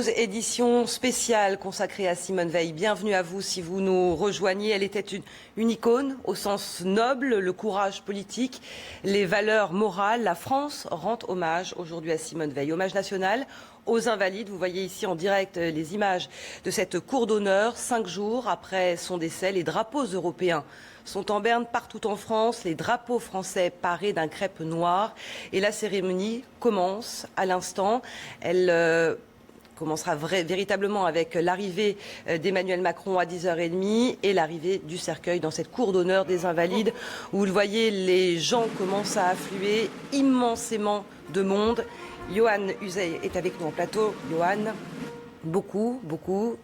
édition spéciale consacrée à Simone Veil. Bienvenue à vous si vous nous rejoignez. Elle était une icône au sens noble, le courage politique, les valeurs morales. La France rend hommage aujourd'hui à Simone Veil. Hommage national aux Invalides. Vous voyez ici en direct les images de cette cour d'honneur. 5 jours après son décès, les drapeaux européens sont en berne partout en France, les drapeaux français parés d'un crêpe noir. Et la cérémonie commence à l'instant. Elle commencera véritablement avec l'arrivée d'Emmanuel Macron à 10h30 et l'arrivée du cercueil dans cette cour d'honneur des Invalides où vous le voyez, les gens commencent à affluer, immensément de monde. Yohann Uzey est avec nous en plateau. Yohann, beaucoup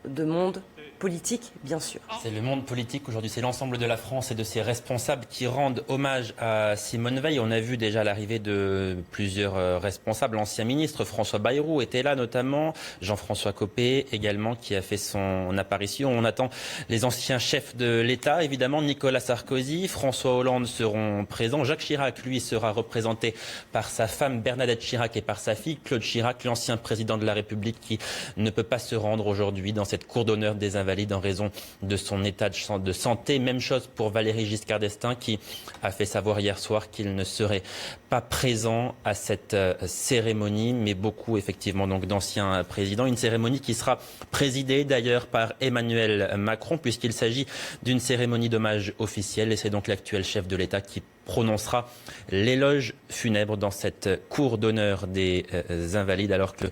de monde politique, bien sûr. C'est le monde politique aujourd'hui, c'est l'ensemble de la France et de ses responsables qui rendent hommage à Simone Veil. On a vu déjà l'arrivée de plusieurs responsables. L'ancien ministre François Bayrou était là notamment, Jean-François Copé également qui a fait son apparition. On attend les anciens chefs de l'État, évidemment Nicolas Sarkozy, François Hollande seront présents. Jacques Chirac, lui, sera représenté par sa femme Bernadette Chirac et par sa fille Claude Chirac, l'ancien président de la République qui ne peut pas se rendre aujourd'hui dans cette cour d'honneur des Invalides en raison de son état de santé. Même chose pour Valéry Giscard d'Estaing qui a fait savoir hier soir qu'il ne serait pas présent à cette cérémonie, mais beaucoup effectivement donc d'anciens présidents. Une cérémonie qui sera présidée d'ailleurs par Emmanuel Macron puisqu'il s'agit d'une cérémonie d'hommage officielle et c'est donc l'actuel chef de l'État qui prononcera l'éloge funèbre dans cette cour d'honneur des Invalides alors que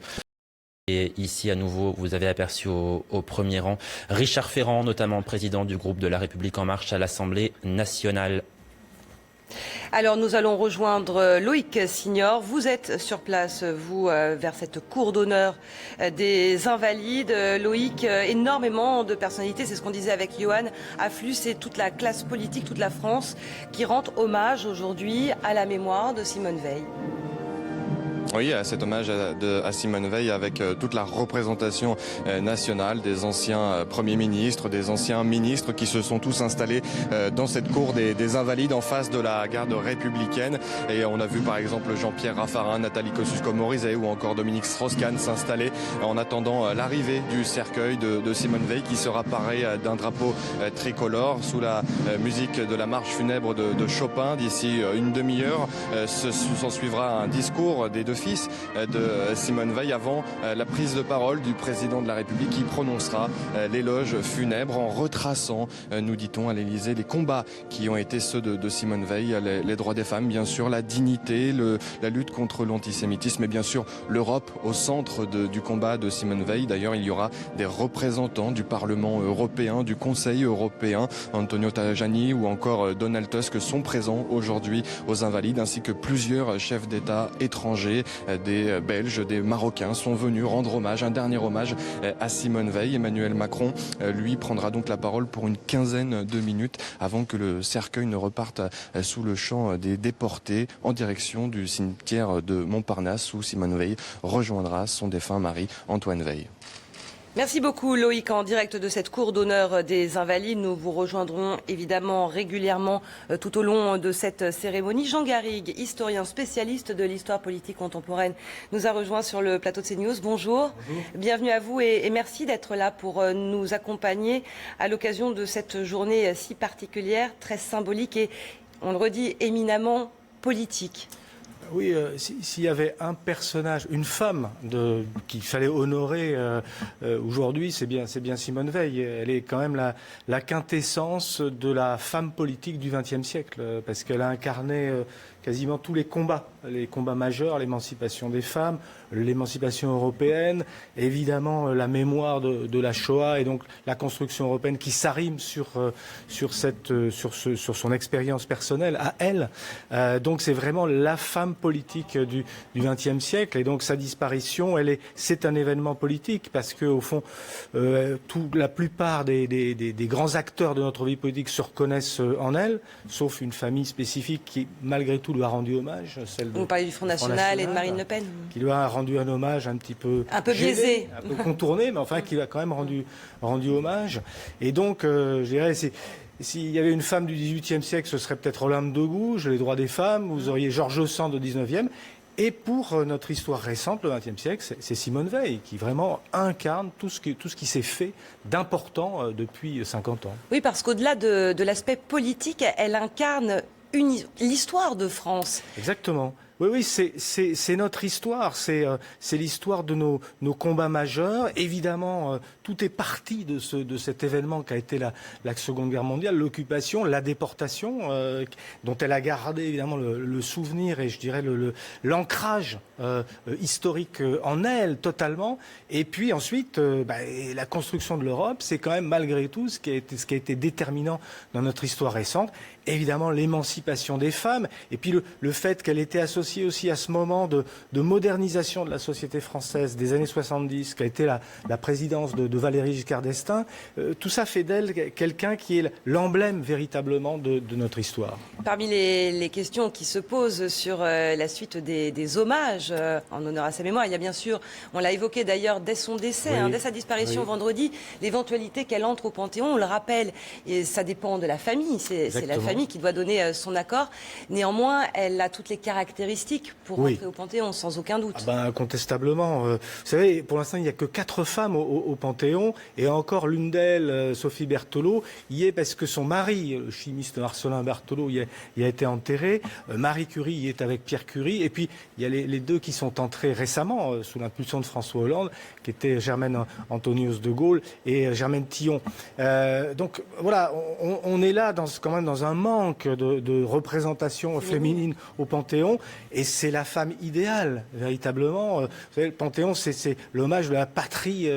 et ici, à nouveau, vous avez aperçu au premier rang Richard Ferrand, notamment président du groupe de La République En Marche à l'Assemblée nationale. Alors nous allons rejoindre Loïc Signor. Vous êtes sur place, vous, vers cette cour d'honneur des Invalides. Loïc, énormément de personnalités, c'est ce qu'on disait avec Yohann, affluent, c'est toute la classe politique, toute la France qui rend hommage aujourd'hui à la mémoire de Simone Veil. Oui, à cet hommage à Simone Veil avec toute la représentation nationale des anciens premiers ministres, des anciens ministres qui se sont tous installés dans cette cour des Invalides en face de la garde républicaine. Et on a vu par exemple Jean-Pierre Raffarin, Nathalie Kosciusko-Morizet ou encore Dominique Strauss-Kahn s'installer en attendant l'arrivée du cercueil de Simone Veil qui sera paré d'un drapeau tricolore sous la musique de la marche funèbre de Chopin. D'ici une demi-heure, s'en suivra un discours des deux fils de Simone Veil avant la prise de parole du président de la République qui prononcera l'éloge funèbre en retraçant, nous dit-on à l'Élysée, les combats qui ont été ceux de Simone Veil, les droits des femmes, bien sûr, la dignité, la lutte contre l'antisémitisme et bien sûr l'Europe au centre du combat de Simone Veil. D'ailleurs, il y aura des représentants du Parlement européen, du Conseil européen, Antonio Tajani ou encore Donald Tusk sont présents aujourd'hui aux Invalides ainsi que plusieurs chefs d'État étrangers. Des Belges, des Marocains sont venus rendre hommage, un dernier hommage à Simone Veil. Emmanuel Macron, lui, prendra donc la parole pour une quinzaine de minutes avant que le cercueil ne reparte sous le champ des déportés en direction du cimetière de Montparnasse où Simone Veil rejoindra son défunt mari Antoine Veil. Merci beaucoup Loïc, en direct de cette cour d'honneur des Invalides. Nous vous rejoindrons évidemment régulièrement tout au long de cette cérémonie. Jean Garrigue, historien spécialiste de l'histoire politique contemporaine, nous a rejoint sur le plateau de CNews. Bonjour. Bonjour. Bienvenue à vous et merci d'être là pour nous accompagner à l'occasion de cette journée si particulière, très symbolique et, on le redit, éminemment politique. Oui, s'il y avait un personnage, une femme qu'il fallait honorer aujourd'hui, c'est bien Simone Veil. Elle est quand même la quintessence de la femme politique du XXe siècle, parce qu'elle a incarné quasiment tous les combats majeurs, l'émancipation des femmes, l'émancipation européenne, évidemment la mémoire de la Shoah et donc la construction européenne qui s'arrime sur son expérience personnelle à elle. Donc c'est vraiment la femme politique du XXe siècle et donc sa disparition, c'est un événement politique parce que au fond, la plupart des grands acteurs de notre vie politique se reconnaissent en elle, sauf une famille spécifique qui malgré tout lui a rendu hommage, celle Vous parlez du Front National et de Marine Le Pen. Qui lui a rendu un hommage un petit peu biaisé, un peu contourné, mais enfin qui lui a quand même rendu hommage. Et donc, je dirais, s'il y avait une femme du XVIIIe siècle, ce serait peut-être Olympe de Gouges, les droits des femmes. Vous auriez Georges Sand au XIXe. Et pour notre histoire récente, le XXe siècle, c'est Simone Veil qui vraiment incarne tout ce qui s'est fait d'important depuis 50 ans. Oui, parce qu'au-delà de l'aspect politique, elle incarne l'histoire de France. Exactement. Oui, c'est notre histoire, c'est l'histoire de nos combats majeurs. Évidemment, tout est parti de cet événement qu'a été la Seconde Guerre mondiale, l'occupation, la déportation, dont elle a gardé évidemment le souvenir et je dirais l'ancrage historique en elle totalement. Et puis ensuite, la construction de l'Europe, c'est quand même malgré tout ce qui a été déterminant dans notre histoire récente. Évidemment, l'émancipation des femmes et puis le fait qu'elle était associée aussi à ce moment de modernisation de la société française des années 70, qui a été la présidence de Valéry Giscard d'Estaing. Tout ça fait d'elle quelqu'un qui est l'emblème véritablement de notre histoire. Parmi les questions qui se posent sur la suite des hommages en honneur à sa mémoire, il y a bien sûr, on l'a évoqué d'ailleurs dès son décès, dès sa disparition vendredi, l'éventualité qu'elle entre au Panthéon, on le rappelle, et ça dépend de la famille, c'est la famille qui doit donner son accord. Néanmoins, elle a toutes les caractéristiques pour rentrer au Panthéon, sans aucun doute. Incontestablement. Vous savez, pour l'instant, il n'y a que 4 femmes au Panthéon, et encore l'une d'elles, Sophie Berthelot, y est parce que son mari, le chimiste Marcellin Berthelot, y a été enterré. Marie Curie y est avec Pierre Curie, et puis il y a les deux qui sont entrés récemment, sous l'impulsion de François Hollande, qui étaient Germaine Antonius de Gaulle et Germaine Tillon. Donc voilà, on est là quand même dans un manque de représentation féminine au Panthéon, et c'est la femme idéale, véritablement. Vous savez, le Panthéon, c'est l'hommage de la patrie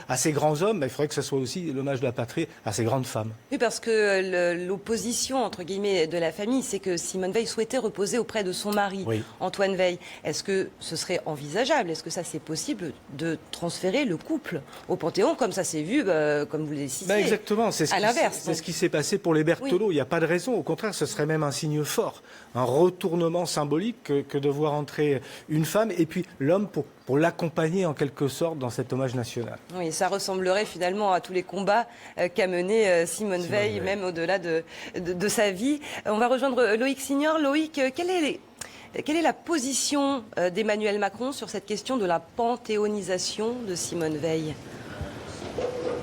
à ces grands hommes, mais il faudrait que ce soit aussi l'hommage de la patrie à ces grandes femmes. Oui, parce que l'opposition, entre guillemets, de la famille, c'est que Simone Veil souhaitait reposer auprès de son mari, Antoine Veil. Est-ce que ce serait envisageable, est-ce que ça c'est possible de transférer le couple au Panthéon, comme ça s'est vu, comme vous l'avez cité, exactement, à l'inverse. C'est ce qui s'est passé pour les Berthelot. Il n'y a pas de raison. Au contraire, ce serait même un signe fort, un retournement symbolique que de voir entrer une femme et puis l'homme pour l'accompagner en quelque sorte dans cet hommage national. Oui, ça ressemblerait finalement à tous les combats qu'a mené Simone Veil, même au-delà de sa vie. On va rejoindre Loïc Signor. Loïc, quelle est la position d'Emmanuel Macron sur cette question de la panthéonisation de Simone Veil ?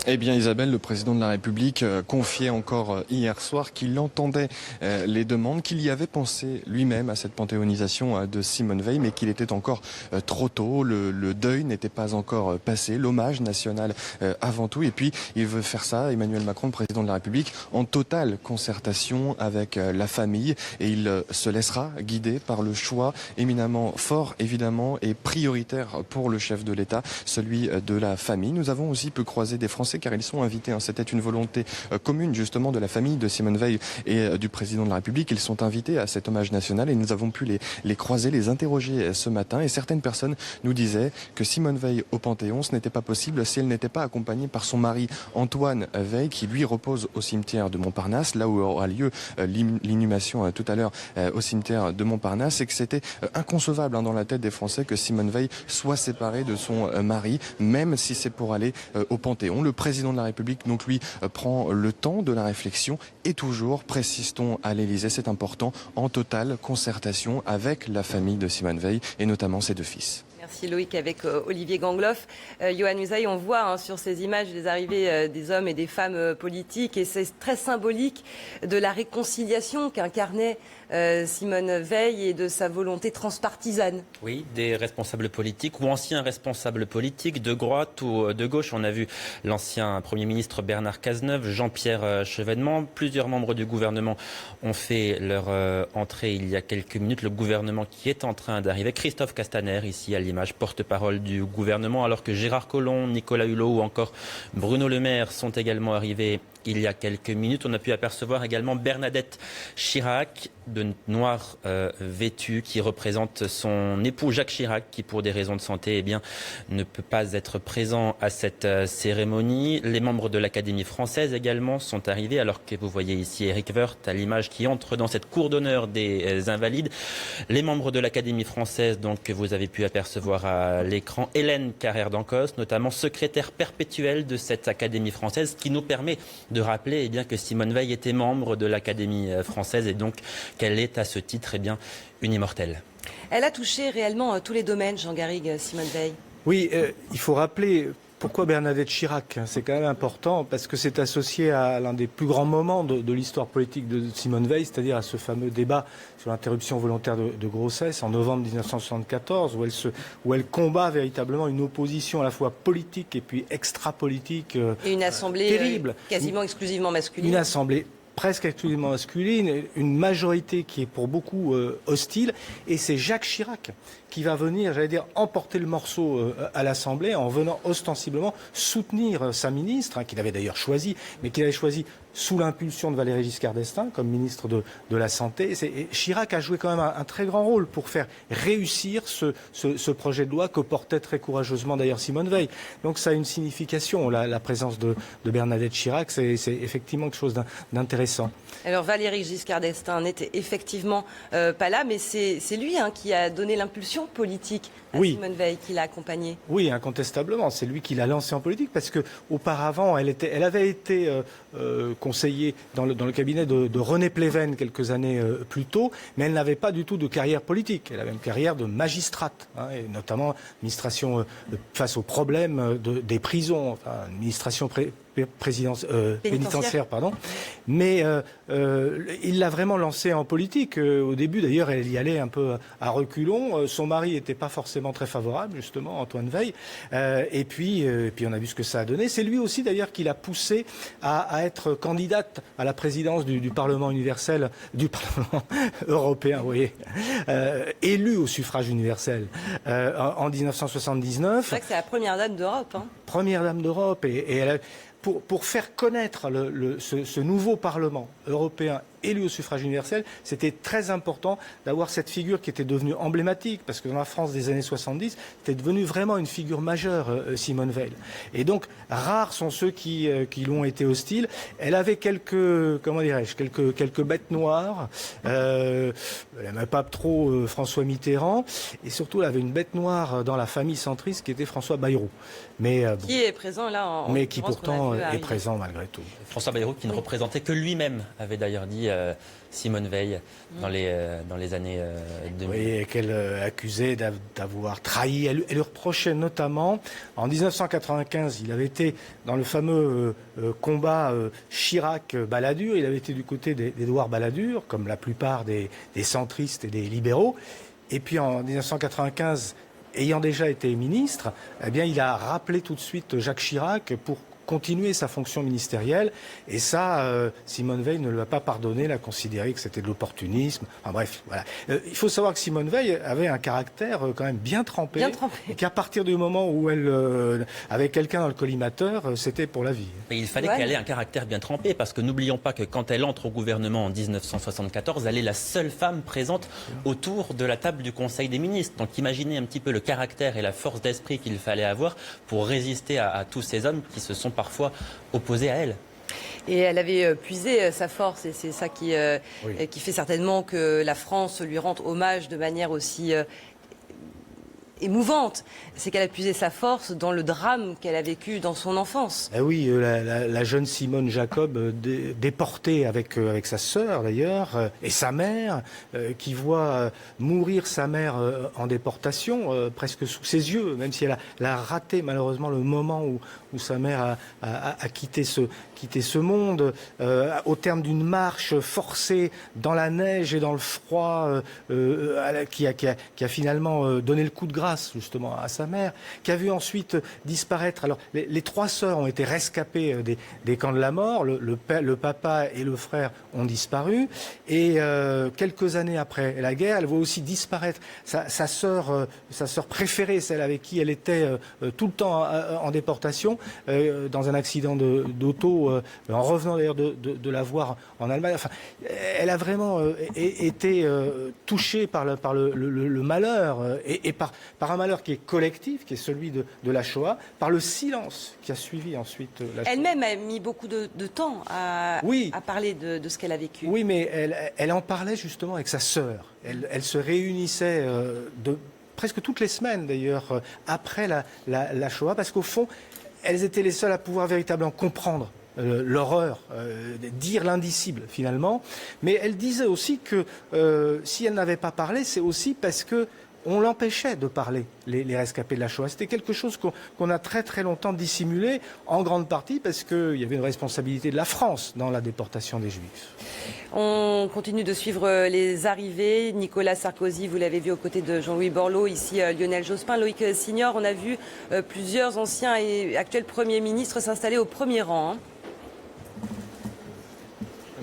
Eh bien Isabelle, le président de la République confiait encore hier soir qu'il entendait les demandes, qu'il y avait pensé lui-même à cette panthéonisation de Simone Veil, mais qu'il était encore trop tôt, le deuil n'était pas encore passé, l'hommage national avant tout, et puis il veut faire ça, Emmanuel Macron, le président de la République, en totale concertation avec la famille, et il se laissera guider par le choix éminemment fort, évidemment, et prioritaire pour le chef de l'État, celui de la famille. Nous avons aussi peu croisé des Français car ils sont invités. C'était une volonté commune justement de la famille de Simone Veil et du président de la République. Ils sont invités à cet hommage national et nous avons pu les croiser, les interroger ce matin. Et certaines personnes nous disaient que Simone Veil au Panthéon, ce n'était pas possible si elle n'était pas accompagnée par son mari Antoine Veil, qui lui repose au cimetière de Montparnasse, là où aura lieu l'inhumation tout à l'heure au cimetière de Montparnasse, et que c'était inconcevable dans la tête des Français que Simone Veil soit séparée de son mari, même si c'est pour aller au Panthéon. Le président de la République, donc lui, prend le temps de la réflexion et toujours, précise-t-on à l'Élysée, c'est important, en totale concertation avec la famille de Simone Veil et notamment ses 2 fils. Merci Loïc avec Olivier Gangloff. Yohann Usaï, on voit sur ces images les arrivées des hommes et des femmes politiques et c'est très symbolique de la réconciliation qu'incarnait Simone Veil et de sa volonté transpartisane. Oui, des responsables politiques ou anciens responsables politiques de droite ou de gauche. On a vu l'ancien Premier ministre Bernard Cazeneuve, Jean-Pierre Chevènement. Plusieurs membres du gouvernement ont fait leur entrée il y a quelques minutes. Le gouvernement qui est en train d'arriver. Christophe Castaner, ici à l'image, porte-parole du gouvernement, alors que Gérard Collomb, Nicolas Hulot ou encore Bruno Le Maire sont également arrivés il y a quelques minutes. On a pu apercevoir également Bernadette Chirac, de noir vêtue, qui représente son époux Jacques Chirac, qui pour des raisons de santé ne peut pas être présent à cette cérémonie. Les membres de l'Académie française également sont arrivés, alors que vous voyez ici Éric Woerth à l'image qui entre dans cette cour d'honneur des Invalides. Les membres de l'Académie française, donc, que vous avez pu apercevoir à l'écran, Hélène Carrère d'Ancos, notamment secrétaire perpétuelle de cette Académie française, qui nous permet de rappeler que Simone Veil était membre de l'Académie française et donc qu'elle est à ce titre une immortelle. Elle a touché réellement tous les domaines, Jean Garrigue, Simone Veil. Oui, il faut rappeler pourquoi Bernadette Chirac. C'est quand même important parce que c'est associé à l'un des plus grands moments de l'histoire politique de Simone Veil, c'est-à-dire à ce fameux débat sur l'interruption volontaire de grossesse en novembre 1974, où elle combat véritablement une opposition à la fois politique et puis extra-politique Et une assemblée terrible. Quasiment exclusivement masculine. Une assemblée presque exclusivement masculine, une majorité qui est pour beaucoup hostile, et c'est Jacques Chirac qui va venir, j'allais dire, emporter le morceau à l'Assemblée en venant ostensiblement soutenir sa ministre, qu'il avait d'ailleurs choisi, mais qu'il avait choisi sous l'impulsion de Valéry Giscard d'Estaing comme ministre de la Santé. Et Chirac a joué quand même un très grand rôle pour faire réussir ce projet de loi que portait très courageusement d'ailleurs Simone Veil. Donc ça a une signification, la présence de Bernadette Chirac, c'est effectivement quelque chose d'intéressant. Alors Valéry Giscard d'Estaing n'était effectivement pas là, mais c'est lui qui a donné l'impulsion politique à Simone Veil, qui l'a accompagnée. Oui, incontestablement, c'est lui qui l'a lancée en politique parce que auparavant, elle avait été conseillère dans le cabinet de René Pleven quelques années plus tôt, mais elle n'avait pas du tout de carrière politique. Elle avait une carrière de magistrate, et notamment administration face aux problèmes des prisons, administration pénitentiaire, pardon. Mais il l'a vraiment lancée en politique. Au début, d'ailleurs, elle y allait un peu à reculons. Son mari n'était pas forcément très favorable, justement, Antoine Veil. Et puis, on a vu ce que ça a donné. C'est lui aussi, d'ailleurs, qui l'a poussée à être candidate à la présidence du Parlement universel, du Parlement européen, vous voyez, élu au suffrage universel en 1979. C'est vrai que c'est la première dame d'Europe. Première dame d'Europe, et elle a... Pour faire connaître ce nouveau Parlement européen élu au suffrage universel, c'était très important d'avoir cette figure qui était devenue emblématique, parce que dans la France des années 70, c'était devenu vraiment une figure majeure, Simone Veil. Et donc, rares sont ceux qui l'ont été hostiles. Elle avait quelques bêtes noires. Elle n'aimait pas trop François Mitterrand, et surtout, elle avait une bête noire dans la famille centriste qui était François Bayrou. Mais, qui est présent là mais qui pourtant est présent malgré tout. François Bayrou qui ne représentait que lui-même, avait d'ailleurs dit Simone Veil dans les années 2000. Oui, et qu'elle accusait d'avoir trahi. Elle lui reprochait notamment, en 1995, il avait été dans le fameux combat Chirac-Balladur, il avait été du côté d'Édouard Balladur, comme la plupart des centristes et des libéraux. Et puis en 1995, ayant déjà été ministre, eh bien, il a rappelé tout de suite Jacques Chirac pour continuer sa fonction ministérielle. Et ça, Simone Veil ne lui a pas pardonné, l'a considéré que c'était de l'opportunisme. Enfin bref, voilà. Il faut savoir que Simone Veil avait un caractère quand même bien trempé. Bien trempé. Et qu'à partir du moment où elle avait quelqu'un dans le collimateur, c'était pour la vie. Mais il fallait qu'elle ait un caractère bien trempé, parce que n'oublions pas que quand elle entre au gouvernement en 1974, elle est la seule femme présente autour de la table du Conseil des ministres. Donc imaginez un petit peu le caractère et la force d'esprit qu'il fallait avoir pour résister à tous ces hommes qui se sont parfois opposés à elle. Et elle avait puisé sa force, et c'est ça qui fait certainement que la France lui rende hommage de manière aussi émouvante. C'est qu'elle a puisé sa force dans le drame qu'elle a vécu dans son enfance. Eh oui, la jeune Simone Jacob, déportée avec sa sœur d'ailleurs, et sa mère, qui voit mourir sa mère en déportation, presque sous ses yeux, même si elle a raté malheureusement le moment où sa mère a quitté ce monde, au terme d'une marche forcée dans la neige et dans le froid, qui a finalement donné le coup de grâce justement à sa mère, qui a vu ensuite disparaître. Alors les trois sœurs ont été rescapées des camps de la mort, le papa et le frère ont disparu, et quelques années après la guerre, elle voit aussi disparaître sa sœur préférée, celle avec qui elle était tout le temps en déportation, dans un accident d'auto, en revenant d'ailleurs de la voir en Allemagne. Enfin, elle a vraiment été touchée par le malheur, et par un malheur qui est collectif, qui est celui de la Shoah, par le silence qui a suivi ensuite la Shoah. Elle-même a mis beaucoup de temps à parler de ce qu'elle a vécu. Oui, mais elle en parlait justement avec sa sœur. Elle se réunissait presque toutes les semaines d'ailleurs après la Shoah, parce qu'au fond, elles étaient les seules à pouvoir véritablement comprendre l'horreur, dire l'indicible finalement. Mais elle disait aussi que si elle n'avait pas parlé, c'est aussi parce que on l'empêchait de parler, les rescapés de la Shoah. C'était quelque chose qu'on a très très longtemps dissimulé, en grande partie parce qu'il y avait une responsabilité de la France dans la déportation des Juifs. On continue de suivre les arrivées. Nicolas Sarkozy, vous l'avez vu aux côtés de Jean-Louis Borloo, ici Lionel Jospin, Loïc Signor. On a vu plusieurs anciens et actuels premiers ministres s'installer au premier rang.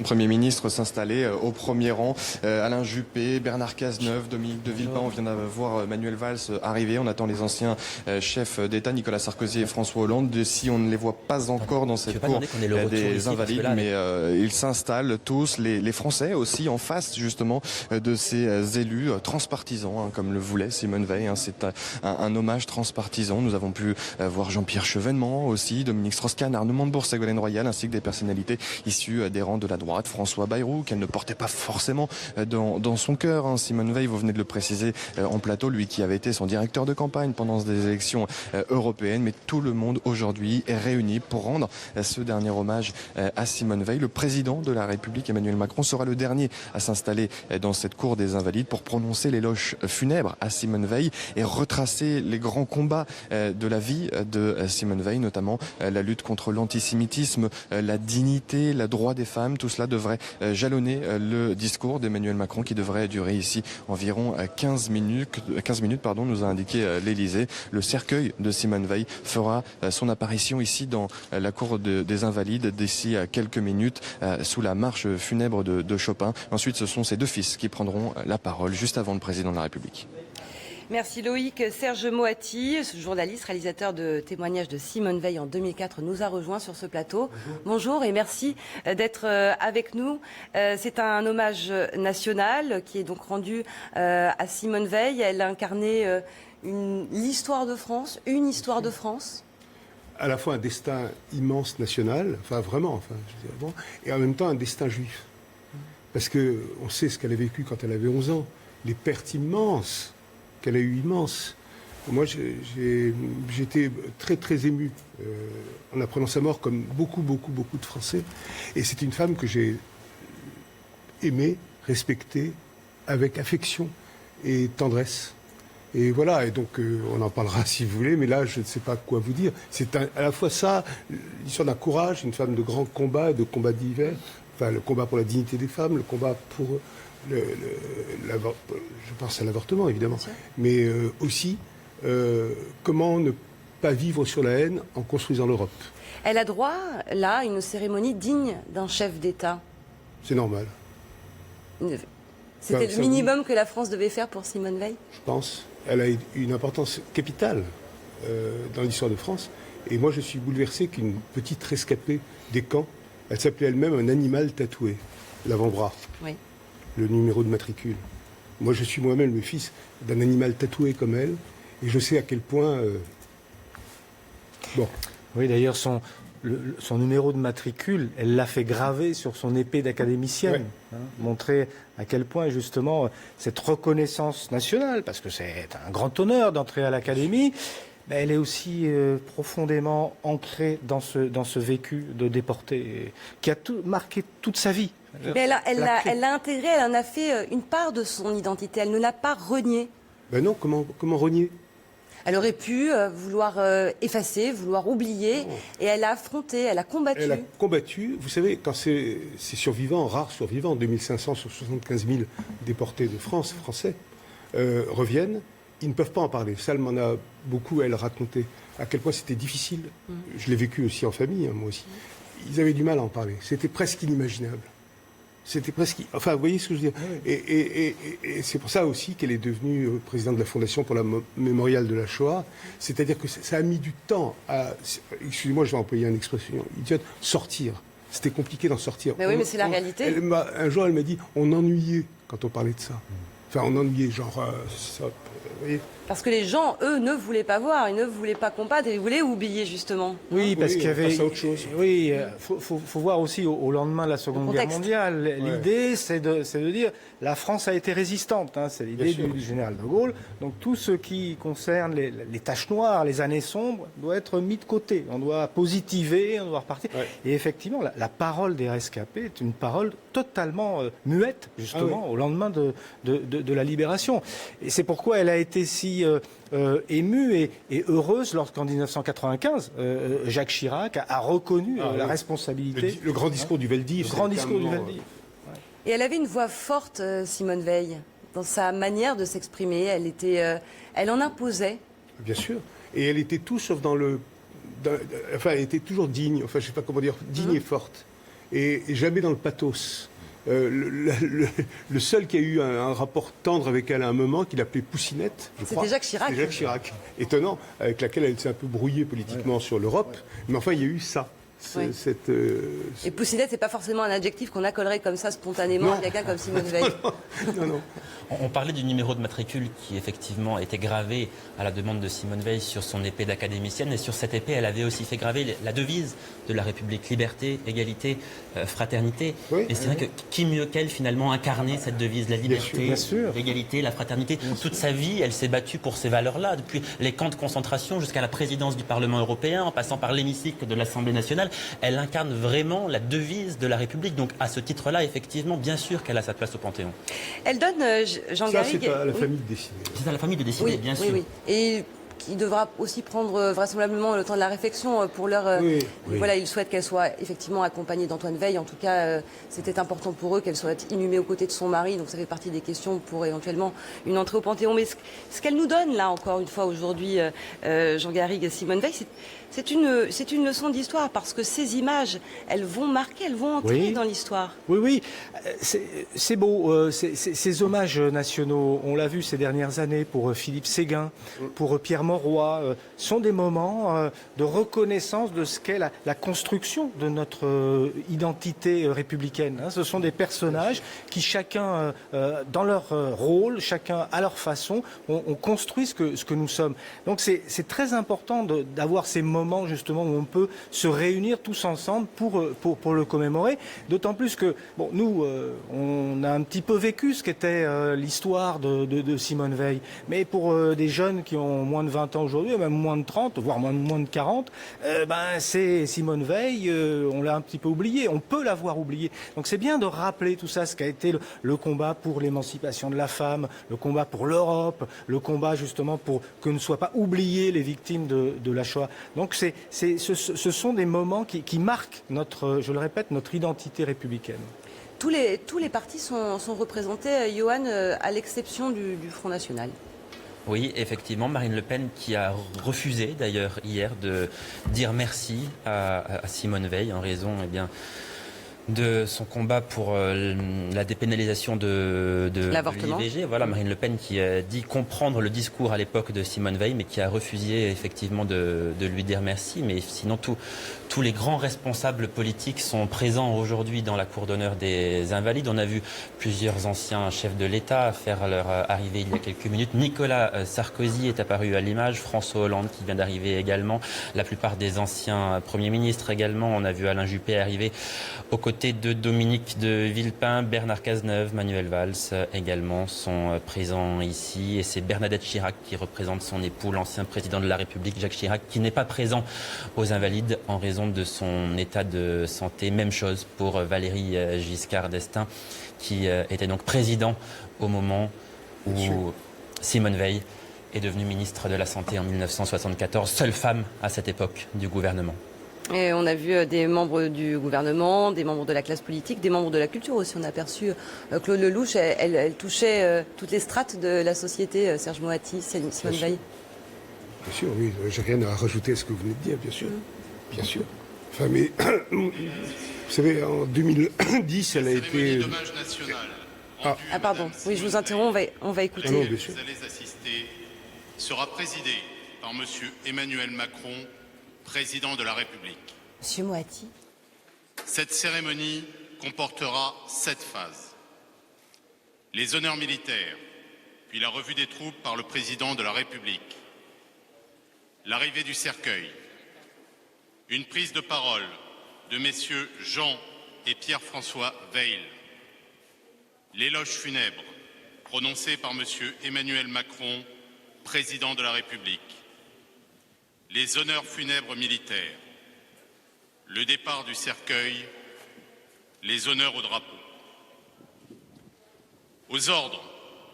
Premier ministre s'installer au premier rang. Alain Juppé, Bernard Cazeneuve, Dominique de Villepin. On vient de voir Manuel Valls arriver. On attend les anciens chefs d'État, Nicolas Sarkozy et François Hollande. Si on ne les voit pas encore dans cette cour des Invalides, mais ils s'installent tous, les Français aussi, en face justement de ces élus transpartisans, comme le voulait Simone Veil. C'est un hommage transpartisan. Nous avons pu voir Jean-Pierre Chevènement aussi, Dominique Strauss-Kahn, Arnaud Montebourg, Ségolène Royal, ainsi que des personnalités issues des rangs de la droite. François Bayrou, qu'elle ne portait pas forcément dans son cœur. Simone Veil, vous venez de le préciser en plateau, lui qui avait été son directeur de campagne pendant des élections européennes. Mais tout le monde aujourd'hui est réuni pour rendre ce dernier hommage à Simone Veil. Le président de la République, Emmanuel Macron, sera le dernier à s'installer dans cette cour des Invalides pour prononcer l'éloge funèbre à Simone Veil et retracer les grands combats de la vie de Simone Veil, notamment la lutte contre l'antisémitisme, la dignité, le droit des femmes. Tout cela devrait jalonner le discours d'Emmanuel Macron qui devrait durer ici environ 15 minutes, nous a indiqué l'Élysée. Le cercueil de Simone Veil fera son apparition ici dans la cour des Invalides d'ici quelques minutes sous la marche funèbre de Chopin. Ensuite, ce sont ses deux fils qui prendront la parole juste avant le président de la République. Merci Loïc. Serge Moati, journaliste, réalisateur de témoignages de Simone Veil en 2004, nous a rejoint sur ce plateau. Bonjour et merci d'être avec nous. C'est un hommage national qui est donc rendu à Simone Veil. Elle a incarné l'histoire de France, une histoire de France. À la fois un destin immense national, et en même temps un destin juif. Parce qu'on sait ce qu'elle a vécu quand elle avait 11 ans, les pertes immenses qu'elle a eu immense. Moi, j'étais très, très ému en apprenant sa mort, comme beaucoup de Français. Et c'est une femme que j'ai aimée, respectée, avec affection et tendresse. Et voilà, et donc on en parlera si vous voulez, mais là, je ne sais pas quoi vous dire. C'est à la fois ça, l'histoire d'un courage, une femme de grands combats, de combats divers, enfin, le combat pour la dignité des femmes, le combat pour... je pense à l'avortement, évidemment, mais aussi comment ne pas vivre sur la haine en construisant l'Europe. Elle a droit, là, à une cérémonie digne d'un chef d'État. C'est normal. C'était le minimum que la France devait faire pour Simone Veil ? Je pense. Elle a une importance capitale dans l'histoire de France. Et moi, je suis bouleversé qu'une petite rescapée des camps, elle s'appelait elle-même un animal tatoué, l'avant-bras. Oui. Le numéro de matricule. Moi, je suis moi-même le fils d'un animal tatoué comme elle, et je sais à quel point... Oui, d'ailleurs, son numéro de matricule, elle l'a fait graver sur son épée d'académicienne. Ouais. Montrer à quel point, justement, cette reconnaissance nationale, parce que c'est un grand honneur d'entrer à l'Académie, mais elle est aussi profondément ancrée dans ce vécu de déporté, qui a marqué toute sa vie. Mais elle l'a intégré, elle en a fait une part de son identité, elle ne l'a pas renié. Ben non, comment renier ? Elle aurait pu vouloir effacer, vouloir oublier, et elle a affronté, elle a combattu. Elle a combattu. Vous savez, quand ces survivants, rares survivants, 2500 sur 75 000 déportés de France, français, reviennent, ils ne peuvent pas en parler. Ça, elle m'en a beaucoup, elle racontait à quel point c'était difficile. Je l'ai vécu aussi en famille, moi aussi. Ils avaient du mal à en parler. C'était presque inimaginable. C'était presque... Enfin, vous voyez ce que je veux dire ? Et c'est pour ça aussi qu'elle est devenue présidente de la Fondation pour la mémorial de la Shoah. C'est-à-dire que ça a mis du temps à... Excusez-moi, je vais employer une expression idiote. Sortir. C'était compliqué d'en sortir. Mais oui, mais c'est la réalité. Un jour, elle m'a dit, on ennuyait quand on parlait de ça. Enfin, on ennuyait, genre, ça Vous voyez. Parce que les gens, eux, ne voulaient pas voir, ils ne voulaient pas combattre, ils voulaient oublier justement. Oui, parce qu'il y on avait. passe à autre chose. Oui, faut voir aussi au lendemain de la Seconde Guerre mondiale. L'idée, c'est de dire la France a été résistante. Hein, c'est l'idée du général de Gaulle. Donc tout ce qui concerne les taches noires, les années sombres, doit être mis de côté. On doit positiver, on doit repartir. Ouais. Et effectivement, la parole des rescapés est une parole totalement muette, justement, au lendemain de la libération. Et c'est pourquoi elle a été si émue et heureuse lorsqu'en 1995, Jacques Chirac a reconnu la responsabilité. Le grand discours du Veldiv. Le grand discours du Veldiv. Et elle avait une voix forte, Simone Veil, dans sa manière de s'exprimer. Elle en imposait. Bien sûr. Et elle était tout sauf enfin, elle était toujours digne. Enfin, je sais pas comment dire, digne et forte. Et jamais dans le pathos. Le seul qui a eu un rapport tendre avec elle à un moment, qu'il appelait Poussinette, je crois. C'était Jacques Chirac. C'était Jacques Chirac. Étonnant, avec laquelle elle s'est un peu brouillée politiquement sur l'Europe. Mais enfin, il y a eu ça. Et Poussinette, c'est pas forcément un adjectif qu'on accolerait comme ça spontanément à quelqu'un comme Simone Veil. Non. On parlait du numéro de matricule qui effectivement était gravé à la demande de Simone Veil sur son épée d'académicienne. Et sur cette épée, elle avait aussi fait graver la devise de la République: liberté, égalité, fraternité. Oui, et c'est vrai que qui mieux qu'elle finalement incarnait cette devise, la liberté, l'égalité, la fraternité. Toute sa vie, elle s'est battue pour ces valeurs-là, depuis les camps de concentration jusqu'à la présidence du Parlement européen, en passant par l'hémicycle de l'Assemblée nationale. Elle incarne vraiment la devise de la République. Donc à ce titre-là, effectivement, bien sûr qu'elle a sa place au Panthéon. Elle donne, Jean Garrigue... Ça, c'est à la famille de décider. C'est à la famille de décider, bien sûr. Oui. Et qui devra aussi prendre vraisemblablement le temps de la réflexion. Pour l'heure, voilà, ils souhaitent qu'elle soit effectivement accompagnée d'Antoine Veil. En tout cas, c'était important pour eux qu'elle soit inhumée aux côtés de son mari. Donc ça fait partie des questions pour éventuellement une entrée au Panthéon. Mais ce qu'elle nous donne là, encore une fois aujourd'hui, Jean Garrigue et Simone Veil, c'est une leçon d'histoire, parce que ces images, elles vont marquer, elles vont entrer dans l'histoire. Oui, c'est beau. Ces hommages nationaux, on l'a vu ces dernières années pour Philippe Séguin, pour Pierre Mauroy, sont des moments de reconnaissance de ce qu'est la construction de notre identité républicaine. Ce sont des personnages qui, chacun dans leur rôle, chacun à leur façon, ont construit ce que nous sommes. Donc c'est très important d'avoir ces moments justement où on peut se réunir tous ensemble pour le commémorer. D'autant plus que nous, on a un petit peu vécu ce qu'était l'histoire de Simone Veil. Mais pour des jeunes qui ont moins de 20 ans aujourd'hui, même moins de 30, voire moins de 40, c'est Simone Veil, on l'a un petit peu oublié. On peut l'avoir oublié. Donc c'est bien de rappeler tout ça, ce qu'a été le combat pour l'émancipation de la femme, le combat pour l'Europe, le combat justement pour que ne soient pas oubliées les victimes de la Shoah. Donc ce sont des moments qui marquent je le répète, notre identité républicaine. Tous les partis sont représentés, Johan, à l'exception du Front National. Oui, effectivement, Marine Le Pen qui a refusé d'ailleurs hier de dire merci à Simone Veil en raison de son combat pour la dépénalisation de l'IVG. Voilà, Marine Le Pen qui a dit comprendre le discours à l'époque de Simone Veil, mais qui a refusé effectivement de lui dire merci. Mais sinon, tous les grands responsables politiques sont présents aujourd'hui dans la cour d'honneur des Invalides. On a vu plusieurs anciens chefs de l'État faire leur arrivée il y a quelques minutes. Nicolas Sarkozy est apparu à l'image, François Hollande qui vient d'arriver également, la plupart des anciens premiers ministres également. On a vu Alain Juppé arriver aux côtés de Dominique de Villepin, Bernard Cazeneuve, Manuel Valls également sont présents ici. Et c'est Bernadette Chirac qui représente son époux, l'ancien président de la République, Jacques Chirac, qui n'est pas présent aux Invalides en raison de son état de santé. Même chose pour Valéry Giscard d'Estaing, qui était donc président au moment où Simone Veil est devenue ministre de la Santé en 1974, seule femme à cette époque du gouvernement. Et on a vu des membres du gouvernement, des membres de la classe politique, des membres de la culture aussi. On a aperçu Claude Lelouch, elle touchait toutes les strates de la société, Serge Moati, Simone Veil. Bien sûr, oui, j'ai rien à rajouter à ce que vous venez de dire, bien sûr. Bien sûr. Enfin, mais, vous savez, en 2010, elle a été... pardon, oui, je vous interromps, on va écouter. Non, bien sûr. Vous allez assister sera présidé par M. Emmanuel Macron, président de la République. Monsieur Moati. Cette cérémonie comportera 7 phases. Les honneurs militaires, puis la revue des troupes par le président de la République. L'arrivée du cercueil. Une prise de parole de messieurs Jean et Pierre-François Weil. L'éloge funèbre prononcé par monsieur Emmanuel Macron, président de la République. Les honneurs funèbres militaires. Le départ du cercueil. Les honneurs au drapeau. Aux ordres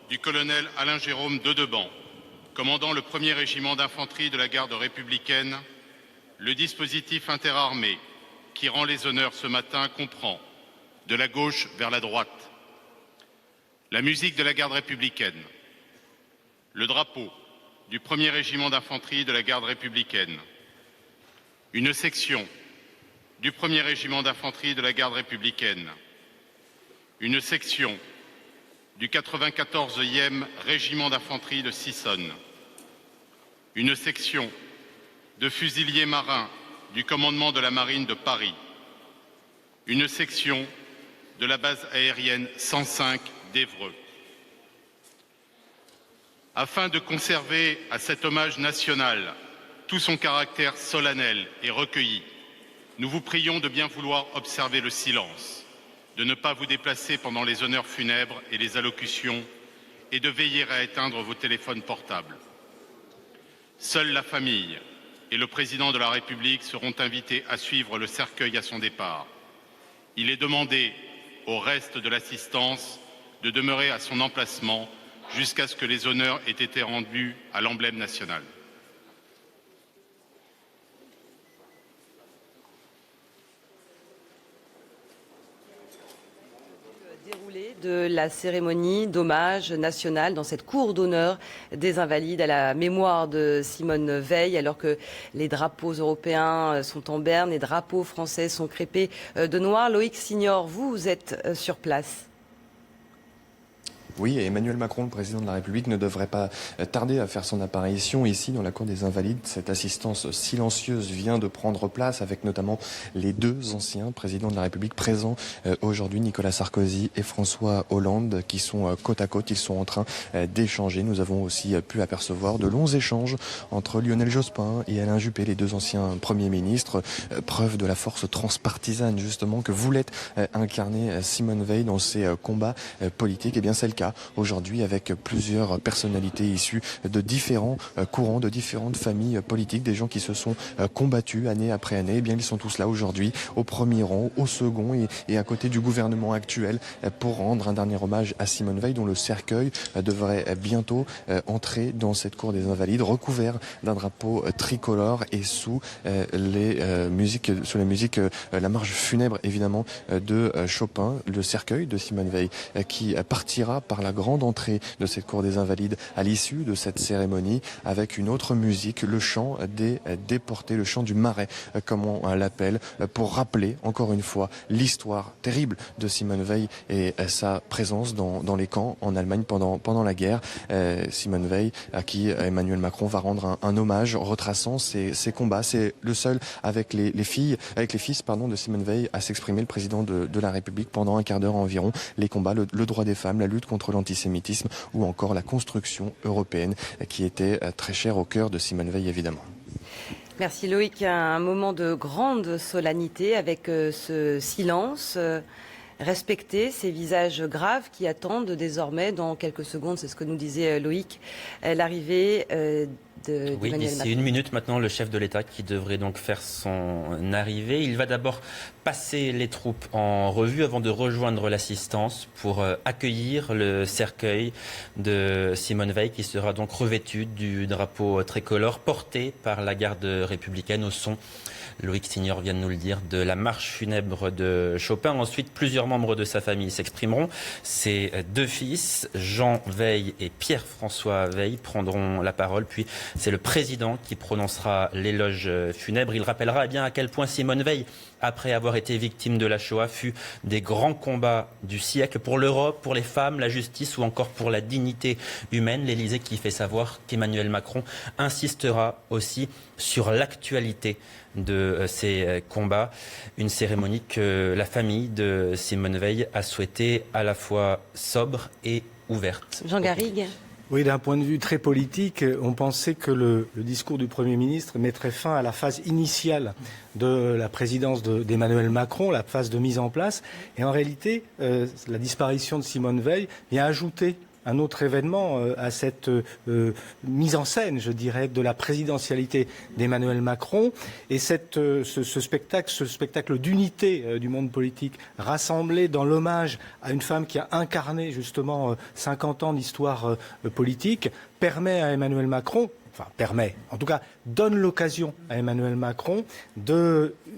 du colonel Alain-Jérôme Daudeban, commandant le 1er régiment d'infanterie de la garde républicaine, le dispositif interarmé qui rend les honneurs ce matin comprend, de la gauche vers la droite, la musique de la garde républicaine, le drapeau du 1er régiment d'infanterie de la garde républicaine, une section du 1er régiment d'infanterie de la garde républicaine, une section du 94e régiment d'infanterie de Sissonne, une section de fusiliers marins du commandement de la marine de Paris, une section de la base aérienne 105 d'Évreux. Afin de conserver à cet hommage national tout son caractère solennel et recueilli, nous vous prions de bien vouloir observer le silence, de ne pas vous déplacer pendant les honneurs funèbres et les allocutions et de veiller à éteindre vos téléphones portables. Seule la famille et le président de la République seront invités à suivre le cercueil à son départ. Il est demandé au reste de l'assistance de demeurer à son emplacement jusqu'à ce que les honneurs aient été rendus à l'emblème national. Déroulé de la cérémonie d'hommage national dans cette cour d'honneur des Invalides à la mémoire de Simone Veil, alors que les drapeaux européens sont en berne, les drapeaux français sont crêpés de noir. Loïc Signor, vous êtes sur place. Oui, et Emmanuel Macron, le président de la République, ne devrait pas tarder à faire son apparition ici dans la cour des Invalides. Cette assistance silencieuse vient de prendre place avec notamment les deux anciens présidents de la République présents aujourd'hui, Nicolas Sarkozy et François Hollande, qui sont côte à côte. Ils sont en train d'échanger. Nous avons aussi pu apercevoir de longs échanges entre Lionel Jospin et Alain Juppé, les deux anciens premiers ministres, preuve de la force transpartisane justement que voulait incarner Simone Veil dans ses combats politiques. Et bien c'est le cas aujourd'hui avec plusieurs personnalités issues de différents courants, de différentes familles politiques, des gens qui se sont combattus année après année. Eh bien, ils sont tous là aujourd'hui, au premier rang, au second et à côté du gouvernement actuel pour rendre un dernier hommage à Simone Veil, dont le cercueil devrait bientôt entrer dans cette cour des Invalides, recouvert d'un drapeau tricolore et sous les musiques, la marche funèbre évidemment de Chopin, le cercueil de Simone Veil qui partira par la grande entrée de cette cour des Invalides à l'issue de cette cérémonie avec une autre musique, le chant des déportés, le chant du Marais, comme on l'appelle, pour rappeler encore une fois l'histoire terrible de Simone Veil et sa présence dans les camps en Allemagne pendant la guerre. Simone Veil, à qui Emmanuel Macron va rendre un hommage, retraçant ses combats. C'est le seul avec les fils de Simone Veil à s'exprimer, le président de la République, pendant un quart d'heure environ. Les combats, le droit des femmes, la lutte contre l'antisémitisme ou encore la construction européenne qui était très chère au cœur de Simone Veil évidemment. Merci Loïc, un moment de grande solennité avec ce silence. Respecter ces visages graves qui attendent désormais dans quelques secondes, c'est ce que nous disait Loïc, l'arrivée oui, d'ici une minute maintenant, le chef de l'État qui devrait donc faire son arrivée. Il va d'abord passer les troupes en revue avant de rejoindre l'assistance pour accueillir le cercueil de Simone Veil qui sera donc revêtu du drapeau tricolore porté par la garde républicaine au son, Loïc Signor vient de nous le dire, de la marche funèbre de Chopin. Ensuite, plusieurs membres de sa famille s'exprimeront. Ses deux fils, Jean Veil et Pierre-François Veil, prendront la parole. Puis, c'est le président qui prononcera l'éloge funèbre. Il rappellera bien à quel point Simone Veil, après avoir été victime de la Shoah, fut des grands combats du siècle pour l'Europe, pour les femmes, la justice ou encore pour la dignité humaine. L'Élysée qui fait savoir qu'Emmanuel Macron insistera aussi sur l'actualité de ces combats. Une cérémonie que la famille de Simone Veil a souhaité à la fois sobre et ouverte. Jean Garrigue. Oui, d'un point de vue très politique, on pensait que le discours du Premier ministre mettrait fin à la phase initiale de la présidence d'Emmanuel Macron, la phase de mise en place. Et en réalité, la disparition de Simone Veil vient ajouter un autre événement à cette mise en scène, je dirais, de la présidentialité d'Emmanuel Macron. Et ce spectacle d'unité du monde politique, rassemblé dans l'hommage à une femme qui a incarné justement 50 ans d'histoire politique, permet à Emmanuel Macron, en tout cas, donne l'occasion à Emmanuel Macron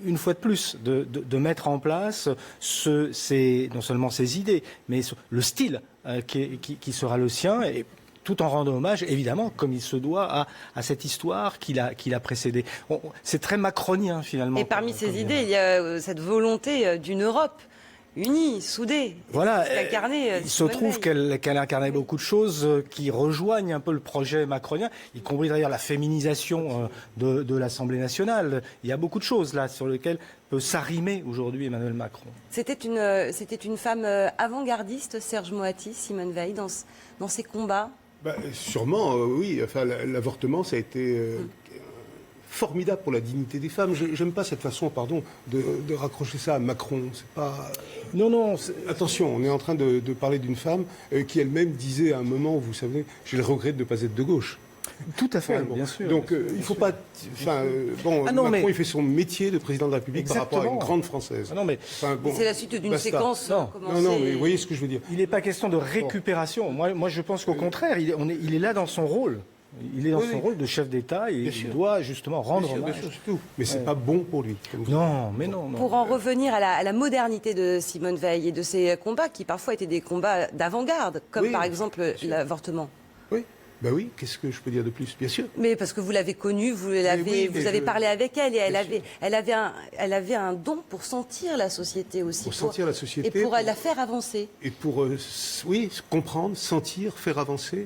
une fois de plus, de mettre en place non seulement ses idées, mais le style qui sera le sien, et tout en rendant hommage, évidemment, comme il se doit, à cette histoire qui l'a précédée. C'est très macronien, finalement. Et parmi ces idées, il y a cette volonté d'une Europe unie, soudée. Voilà, il se trouve qu'elle incarnait beaucoup de choses qui rejoignent un peu le projet macronien, y compris d'ailleurs la féminisation de l'Assemblée nationale. Il y a beaucoup de choses là sur lesquelles peut s'arrimer aujourd'hui Emmanuel Macron. C'était une femme avant-gardiste, Serge Moati, Simone Veil, dans ses combats. Sûrement, oui. Enfin, l'avortement, ça a été formidable pour la dignité des femmes. J'aime pas cette façon, de raccrocher ça à Macron. C'est pas. Non. Attention, on est en train de parler d'une femme qui elle-même disait à un moment, vous savez, j'ai le regret de ne pas être de gauche. Tout à fait, bien sûr. Donc il ne faut pas. Macron, il fait son métier de président de la République par rapport à une grande française. C'est la suite d'une séquence. Non, mais vous voyez ce que je veux dire. Il n'est pas question de récupération. Moi, je pense qu'au contraire, il est là dans son rôle. Il est dans son rôle de chef d'État et il doit justement rendre hommage. Bien sûr, c'est tout. Mais c'est pas bon pour lui. Non. Pour en revenir à la modernité de Simone Veil et de ses combats qui parfois étaient des combats d'avant-garde, comme par exemple l'avortement. Oui, qu'est-ce que je peux dire de plus? Bien sûr. Mais parce que vous l'avez connue, vous avez parlé avec elle et elle avait un don pour sentir la société aussi. Pour sentir la société. Et pour la faire avancer. Et pour, comprendre, sentir, faire avancer,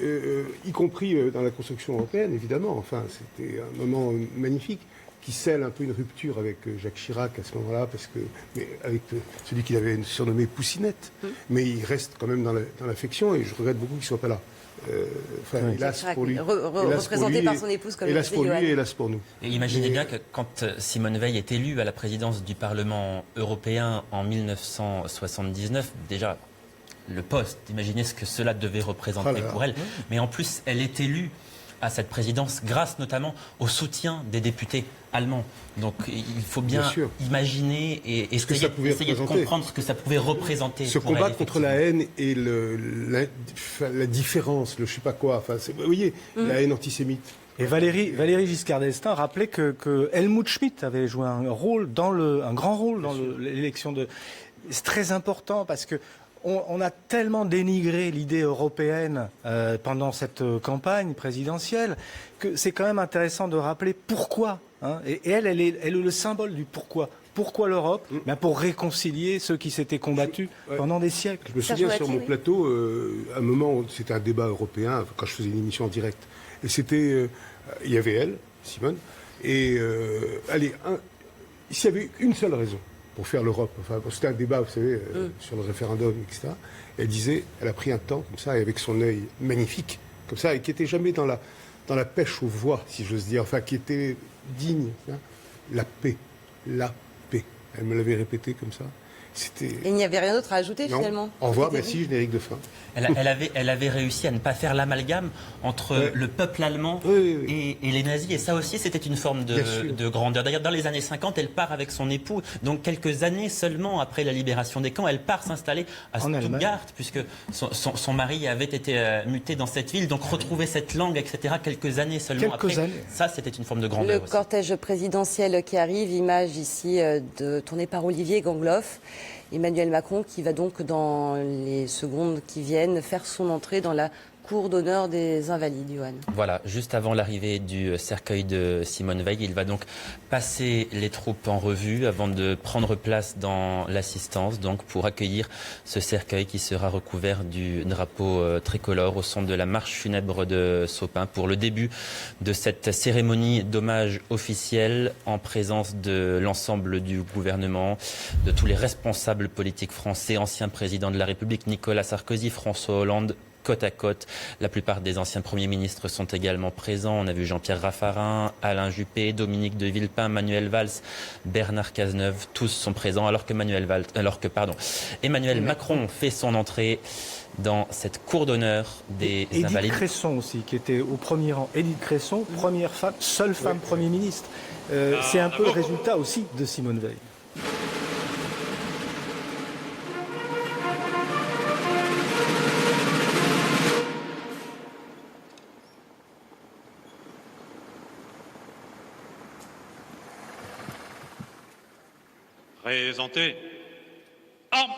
y compris dans la construction européenne, évidemment. Enfin, c'était un moment magnifique qui scelle un peu une rupture avec Jacques Chirac à ce moment-là, mais avec celui qu'il avait surnommé Poussinette. Mais il reste quand même dans l'affection et je regrette beaucoup qu'il ne soit pas là. Hélas pour lui. Représenté par son épouse, comme hélas pour lui et hélas pour nous. Et imaginez bien que quand Simone Veil est élue à la présidence du Parlement européen en 1979, déjà le poste, imaginez ce que cela devait représenter pour elle. Mais en plus, elle est élue à cette présidence grâce notamment au soutien des députés allemands. Donc il faut bien imaginer et essayer de comprendre ce que ça pouvait représenter. Ce combat contre la haine et la différence, le je sais pas quoi, vous voyez, la haine antisémite. Et Valéry Giscard d'Estaing rappelait que Helmut Schmidt avait joué un grand rôle dans l'élection de. C'est très important parce que on a tellement dénigré l'idée européenne pendant cette campagne présidentielle que c'est quand même intéressant de rappeler pourquoi. Et elle est le symbole du pourquoi. Pourquoi l'Europe? Pour réconcilier ceux qui s'étaient combattus pendant des siècles. Je me souviens sur mon plateau, à un moment, c'était un débat européen, quand je faisais une émission en direct. Et c'était, il y avait elle, Simone, et s'il y avait une seule raison pour faire l'Europe, c'était un débat, vous savez, sur le référendum, etc. Elle a pris un temps comme ça, et avec son œil magnifique, comme ça, et qui n'était jamais dans la pêche aux voix, si j'ose dire, qui était digne. La paix. Elle me l'avait répété comme ça. Et il n'y avait rien d'autre à ajouter finalement. Au revoir, merci, générique de fin. Elle avait réussi à ne pas faire l'amalgame entre le peuple allemand et les nazis. Et ça aussi, c'était une forme de grandeur. D'ailleurs, dans les années 50, elle part avec son époux. Donc, quelques années seulement après la libération des camps, elle part s'installer à Stuttgart, puisque son mari avait été muté dans cette ville. Donc, retrouver cette langue, etc., quelques années seulement après. Ça, c'était une forme de grandeur aussi. Le cortège présidentiel qui arrive, image ici tournée par Olivier Gangloff. Emmanuel Macron qui va donc dans les secondes qui viennent faire son entrée dans la cour d'honneur des Invalides, Johan. Voilà, juste avant l'arrivée du cercueil de Simone Veil, il va donc passer les troupes en revue avant de prendre place dans l'assistance, donc pour accueillir ce cercueil qui sera recouvert du drapeau tricolore au centre de la marche funèbre de Sopin pour le début de cette cérémonie d'hommage officielle en présence de l'ensemble du gouvernement, de tous les responsables politiques français, anciens présidents de la République, Nicolas Sarkozy, François Hollande, côte à côte. La plupart des anciens premiers ministres sont également présents. On a vu Jean-Pierre Raffarin, Alain Juppé, Dominique de Villepin, Manuel Valls, Bernard Cazeneuve. Tous sont présents alors que Emmanuel Macron fait son entrée dans cette cour d'honneur des Invalides. Édith Cresson aussi, qui était au premier rang. Édith Cresson, première femme, seule femme Premier ministre. C'est un peu le résultat aussi de Simone Veil. Présentez. Armes.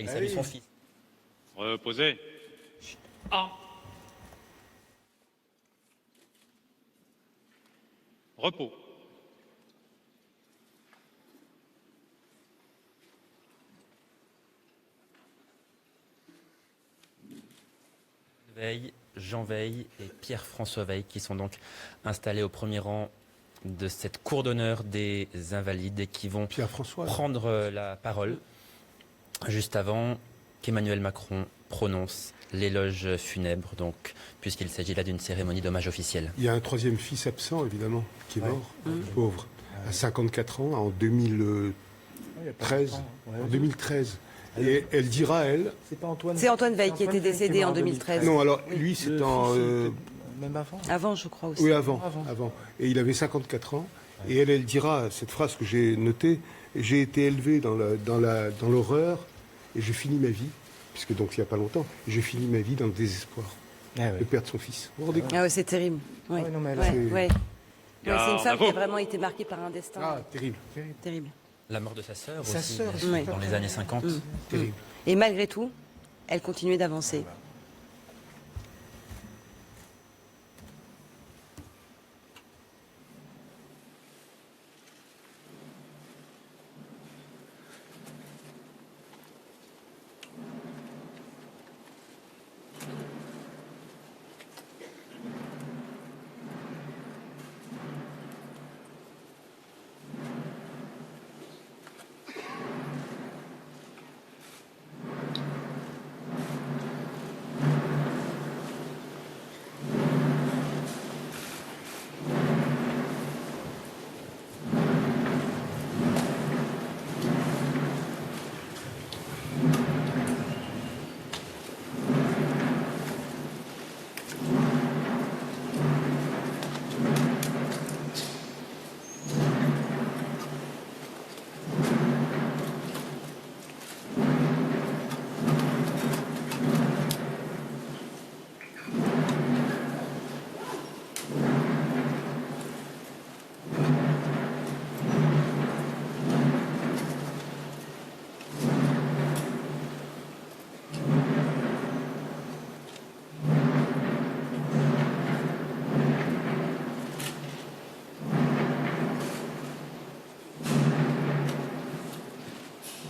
il salue son fils. Reposez. Armes. Repos. Veil, Jean Veil et Pierre-François Veil qui sont donc installés au premier rang de cette cour d'honneur des Invalides et qui vont Pierre-François. prendre la parole juste avant qu'Emmanuel Macron prononce l'éloge funèbre, donc, puisqu'il s'agit là d'une cérémonie d'hommage officielle. Il y a un troisième fils absent, évidemment, qui est mort, pauvre, à 54 ans, en 2013. En 2013. Et elle dira, elle... C'est Antoine Veil qui était décédé en 2013. Non, alors, lui, c'est en... Même avant. Avant, je crois aussi. Oui, avant. Et il avait 54 ans. Et elle dira cette phrase que j'ai notée: j'ai été élevé dans l'horreur et j'ai fini ma vie, puisque donc il n'y a pas longtemps, j'ai fini ma vie dans le désespoir de perdre son fils. Vous vous rendez compte? Ah ouais, c'est terrible. Ouais. Ouais, non, mais là, Ouais, c'est- ouais. Ouais, c'est une femme qui a Bravo. vraiment été marquée par un destin Ah, terrible. terrible. La mort de sa sœur Sa aussi, sœur, bien sûr, oui. dans les années 50. Terrible. Et malgré tout, elle continuait d'avancer.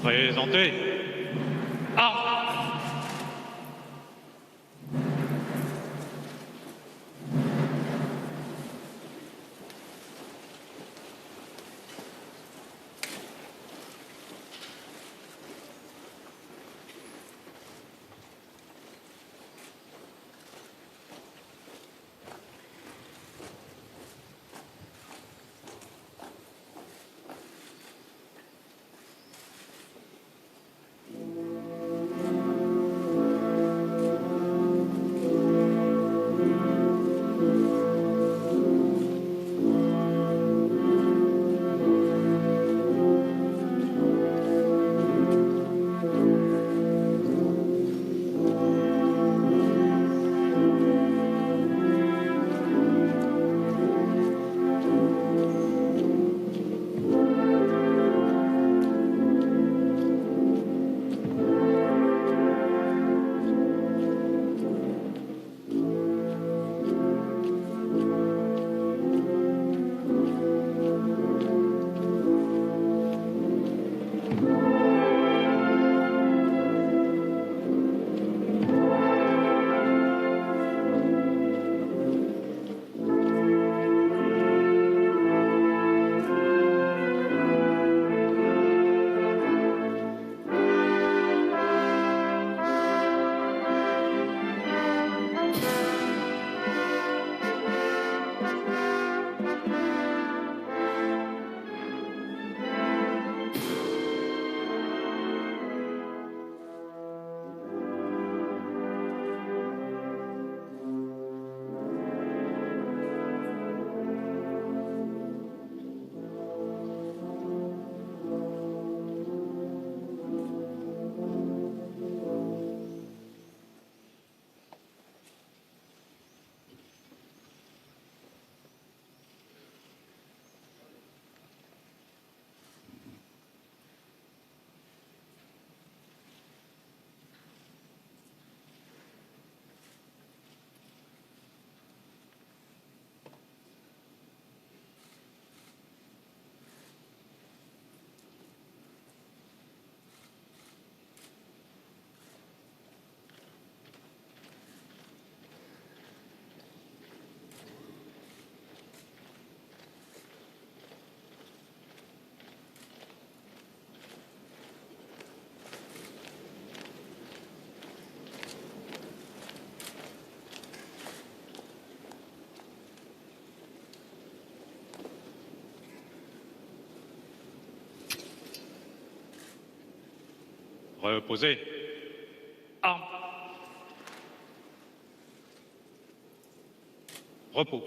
Présentez. Armes. Reposez. 1. Repos.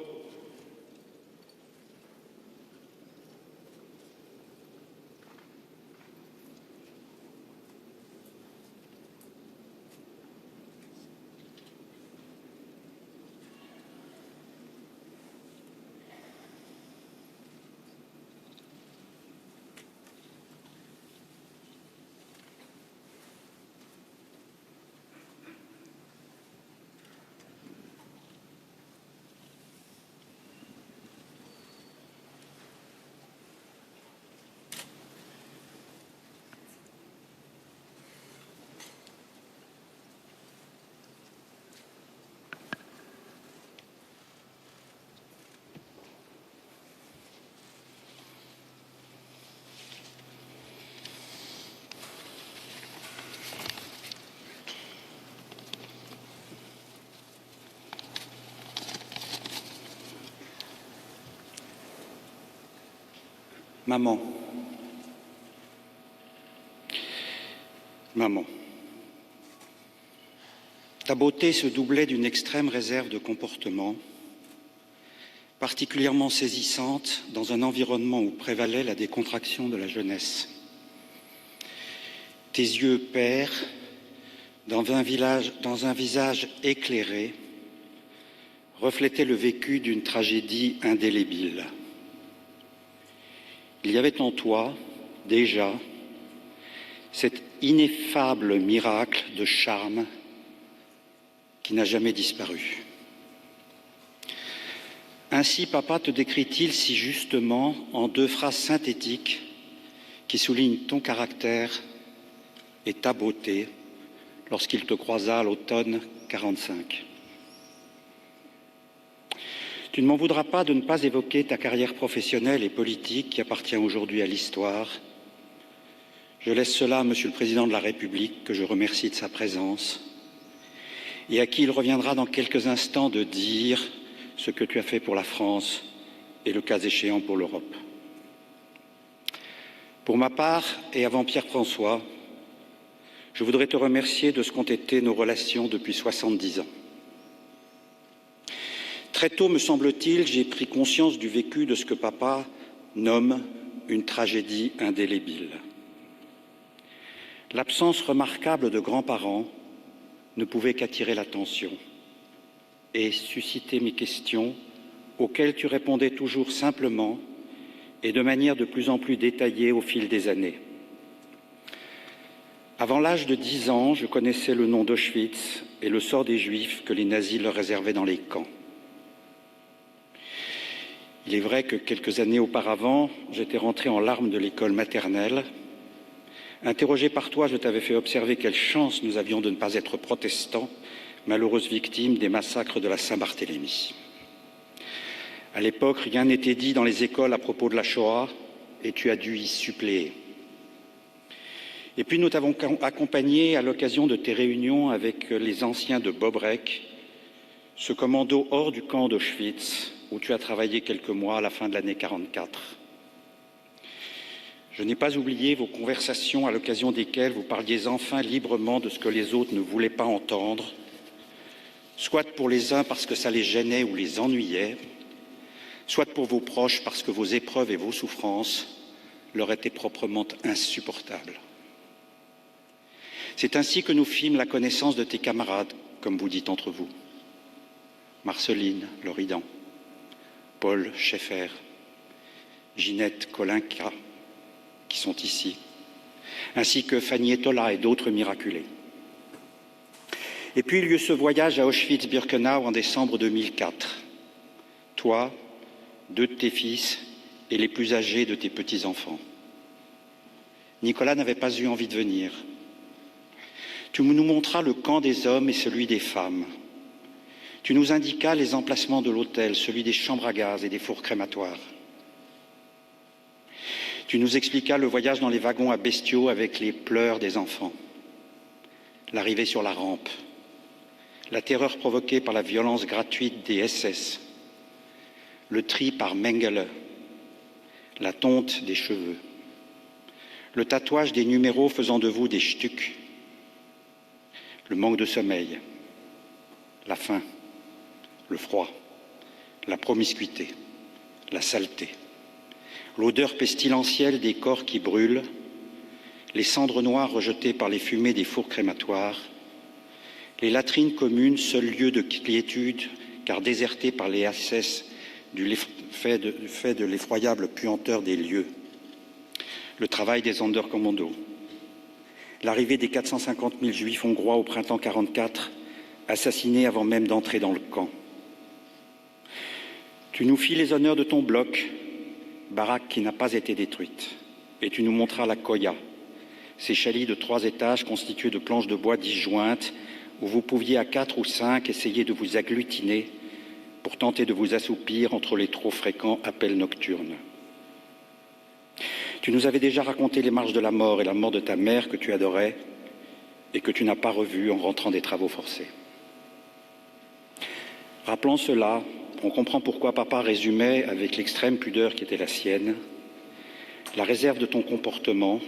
Maman. Maman. Ta beauté se doublait d'une extrême réserve de comportement, particulièrement saisissante dans un environnement où prévalait la décontraction de la jeunesse. Tes yeux pères, dans un visage éclairé, reflétaient le vécu d'une tragédie indélébile. Il y avait en toi, déjà, cet ineffable miracle de charme qui n'a jamais disparu. Ainsi, papa te décrit-il si justement en 2 phrases synthétiques qui soulignent ton caractère et ta beauté lorsqu'il te croisa à l'automne 45. Tu ne m'en voudras pas de ne pas évoquer ta carrière professionnelle et politique qui appartient aujourd'hui à l'histoire. Je laisse cela à Monsieur le Président de la République, que je remercie de sa présence, et à qui il reviendra dans quelques instants de dire ce que tu as fait pour la France et le cas échéant pour l'Europe. Pour ma part, et avant Pierre-François, je voudrais te remercier de ce qu'ont été nos relations depuis 70 ans. Très tôt, me semble-t-il, j'ai pris conscience du vécu de ce que papa nomme une tragédie indélébile. L'absence remarquable de grands-parents ne pouvait qu'attirer l'attention et susciter mes questions auxquelles tu répondais toujours simplement et de manière de plus en plus détaillée au fil des années. Avant l'âge de 10 ans, je connaissais le nom d'Auschwitz et le sort des Juifs que les nazis leur réservaient dans les camps. Il est vrai que quelques années auparavant, j'étais rentré en larmes de l'école maternelle. Interrogé par toi, je t'avais fait observer quelle chance nous avions de ne pas être protestants, malheureuses victimes des massacres de la Saint-Barthélemy. À l'époque, rien n'était dit dans les écoles à propos de la Shoah et tu as dû y suppléer. Et puis nous t'avons accompagné à l'occasion de tes réunions avec les anciens de Bobrek, ce commando hors du camp d'Auschwitz, où tu as travaillé quelques mois à la fin de l'année 44. Je n'ai pas oublié vos conversations à l'occasion desquelles vous parliez enfin librement de ce que les autres ne voulaient pas entendre, soit pour les uns parce que ça les gênait ou les ennuyait, soit pour vos proches parce que vos épreuves et vos souffrances leur étaient proprement insupportables. C'est ainsi que nous fîmes la connaissance de tes camarades, comme vous dites entre vous. Marceline Loridan, Paul Schaeffer, Ginette Kolinka, qui sont ici, ainsi que Fanny Etola et d'autres miraculés. Et puis il y eut ce voyage à Auschwitz-Birkenau en décembre 2004. Toi, 2 de tes fils et les plus âgés de tes petits-enfants. Nicolas n'avait pas eu envie de venir. Tu nous montras le camp des hommes et celui des femmes. Tu nous indiquas les emplacements de l'hôtel, celui des chambres à gaz et des fours crématoires. Tu nous expliquas le voyage dans les wagons à bestiaux avec les pleurs des enfants, l'arrivée sur la rampe, la terreur provoquée par la violence gratuite des SS, le tri par Mengele, la tonte des cheveux, le tatouage des numéros faisant de vous des stucs le manque de sommeil, la faim, le froid, la promiscuité, la saleté, l'odeur pestilentielle des corps qui brûlent, les cendres noires rejetées par les fumées des fours crématoires, les latrines communes, seul lieu de quiétude, car désertées par les SS du fait de l'effroyable puanteur des lieux, le travail des Sonderkommando, l'arrivée des 450 000 juifs hongrois au printemps 1944, assassinés avant même d'entrer dans le camp. Tu nous fis les honneurs de ton bloc, baraque qui n'a pas été détruite, et tu nous montras la Koya, ces chalets de 3 étages constitués de planches de bois disjointes, où vous pouviez à 4 ou 5 essayer de vous agglutiner pour tenter de vous assoupir entre les trop fréquents appels nocturnes. Tu nous avais déjà raconté les marches de la mort et la mort de ta mère que tu adorais et que tu n'as pas revue en rentrant des travaux forcés. Rappelant cela, on comprend pourquoi papa résumait, avec l'extrême pudeur qui était la sienne, la réserve de ton comportement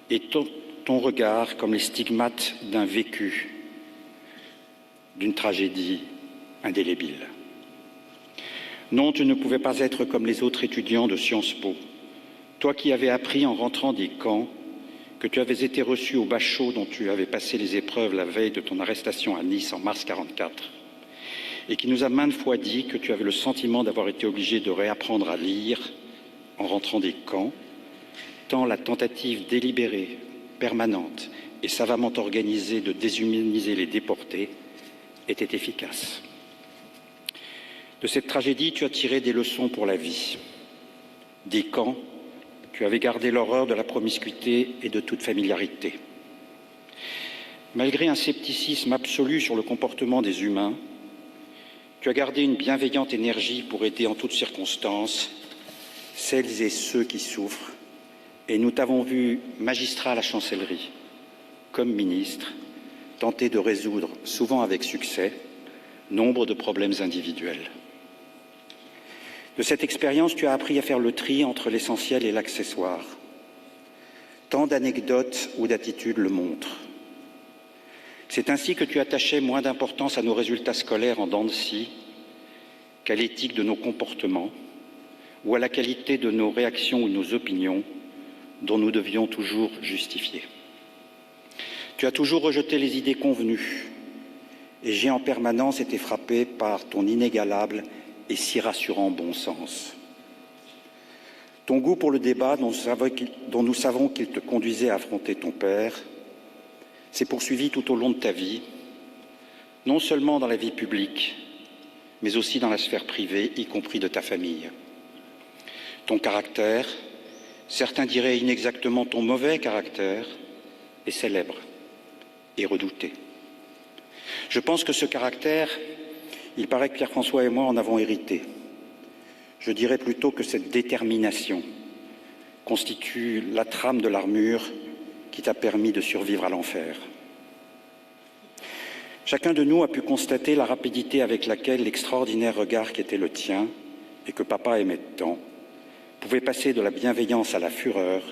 et ton regard comme les stigmates d'un vécu, d'une tragédie indélébile. Non, tu ne pouvais pas être comme les autres étudiants de Sciences Po, toi qui avais appris en rentrant des camps que tu avais été reçu au bachot dont tu avais passé les épreuves la veille de ton arrestation à Nice en mars 1944, et qui nous a maintes fois dit que tu avais le sentiment d'avoir été obligé de réapprendre à lire en rentrant des camps, tant la tentative délibérée, permanente et savamment organisée de déshumaniser les déportés était efficace. De cette tragédie, tu as tiré des leçons pour la vie. Des camps, tu avais gardé l'horreur de la promiscuité et de toute familiarité. Malgré un scepticisme absolu sur le comportement des humains, tu as gardé une bienveillante énergie pour aider en toutes circonstances celles et ceux qui souffrent, et nous t'avons vu magistrat à la chancellerie, comme ministre, tenter de résoudre, souvent avec succès, nombre de problèmes individuels. De cette expérience, tu as appris à faire le tri entre l'essentiel et l'accessoire. Tant d'anecdotes ou d'attitudes le montrent. C'est ainsi que tu attachais moins d'importance à nos résultats scolaires en dents de scie qu'à l'éthique de nos comportements ou à la qualité de nos réactions ou nos opinions dont nous devions toujours justifier. Tu as toujours rejeté les idées convenues et j'ai en permanence été frappé par ton inégalable et si rassurant bon sens. Ton goût pour le débat dont nous savons qu'il te conduisait à affronter ton père s'est poursuivi tout au long de ta vie, non seulement dans la vie publique, mais aussi dans la sphère privée, y compris de ta famille. Ton caractère, certains diraient inexactement ton mauvais caractère, est célèbre et redouté. Je pense que ce caractère, il paraît que Pierre-François et moi en avons hérité. Je dirais plutôt que cette détermination constitue la trame de l'armure qui t'a permis de survivre à l'enfer. Chacun de nous a pu constater la rapidité avec laquelle l'extraordinaire regard qui était le tien et que papa aimait tant pouvait passer de la bienveillance à la fureur,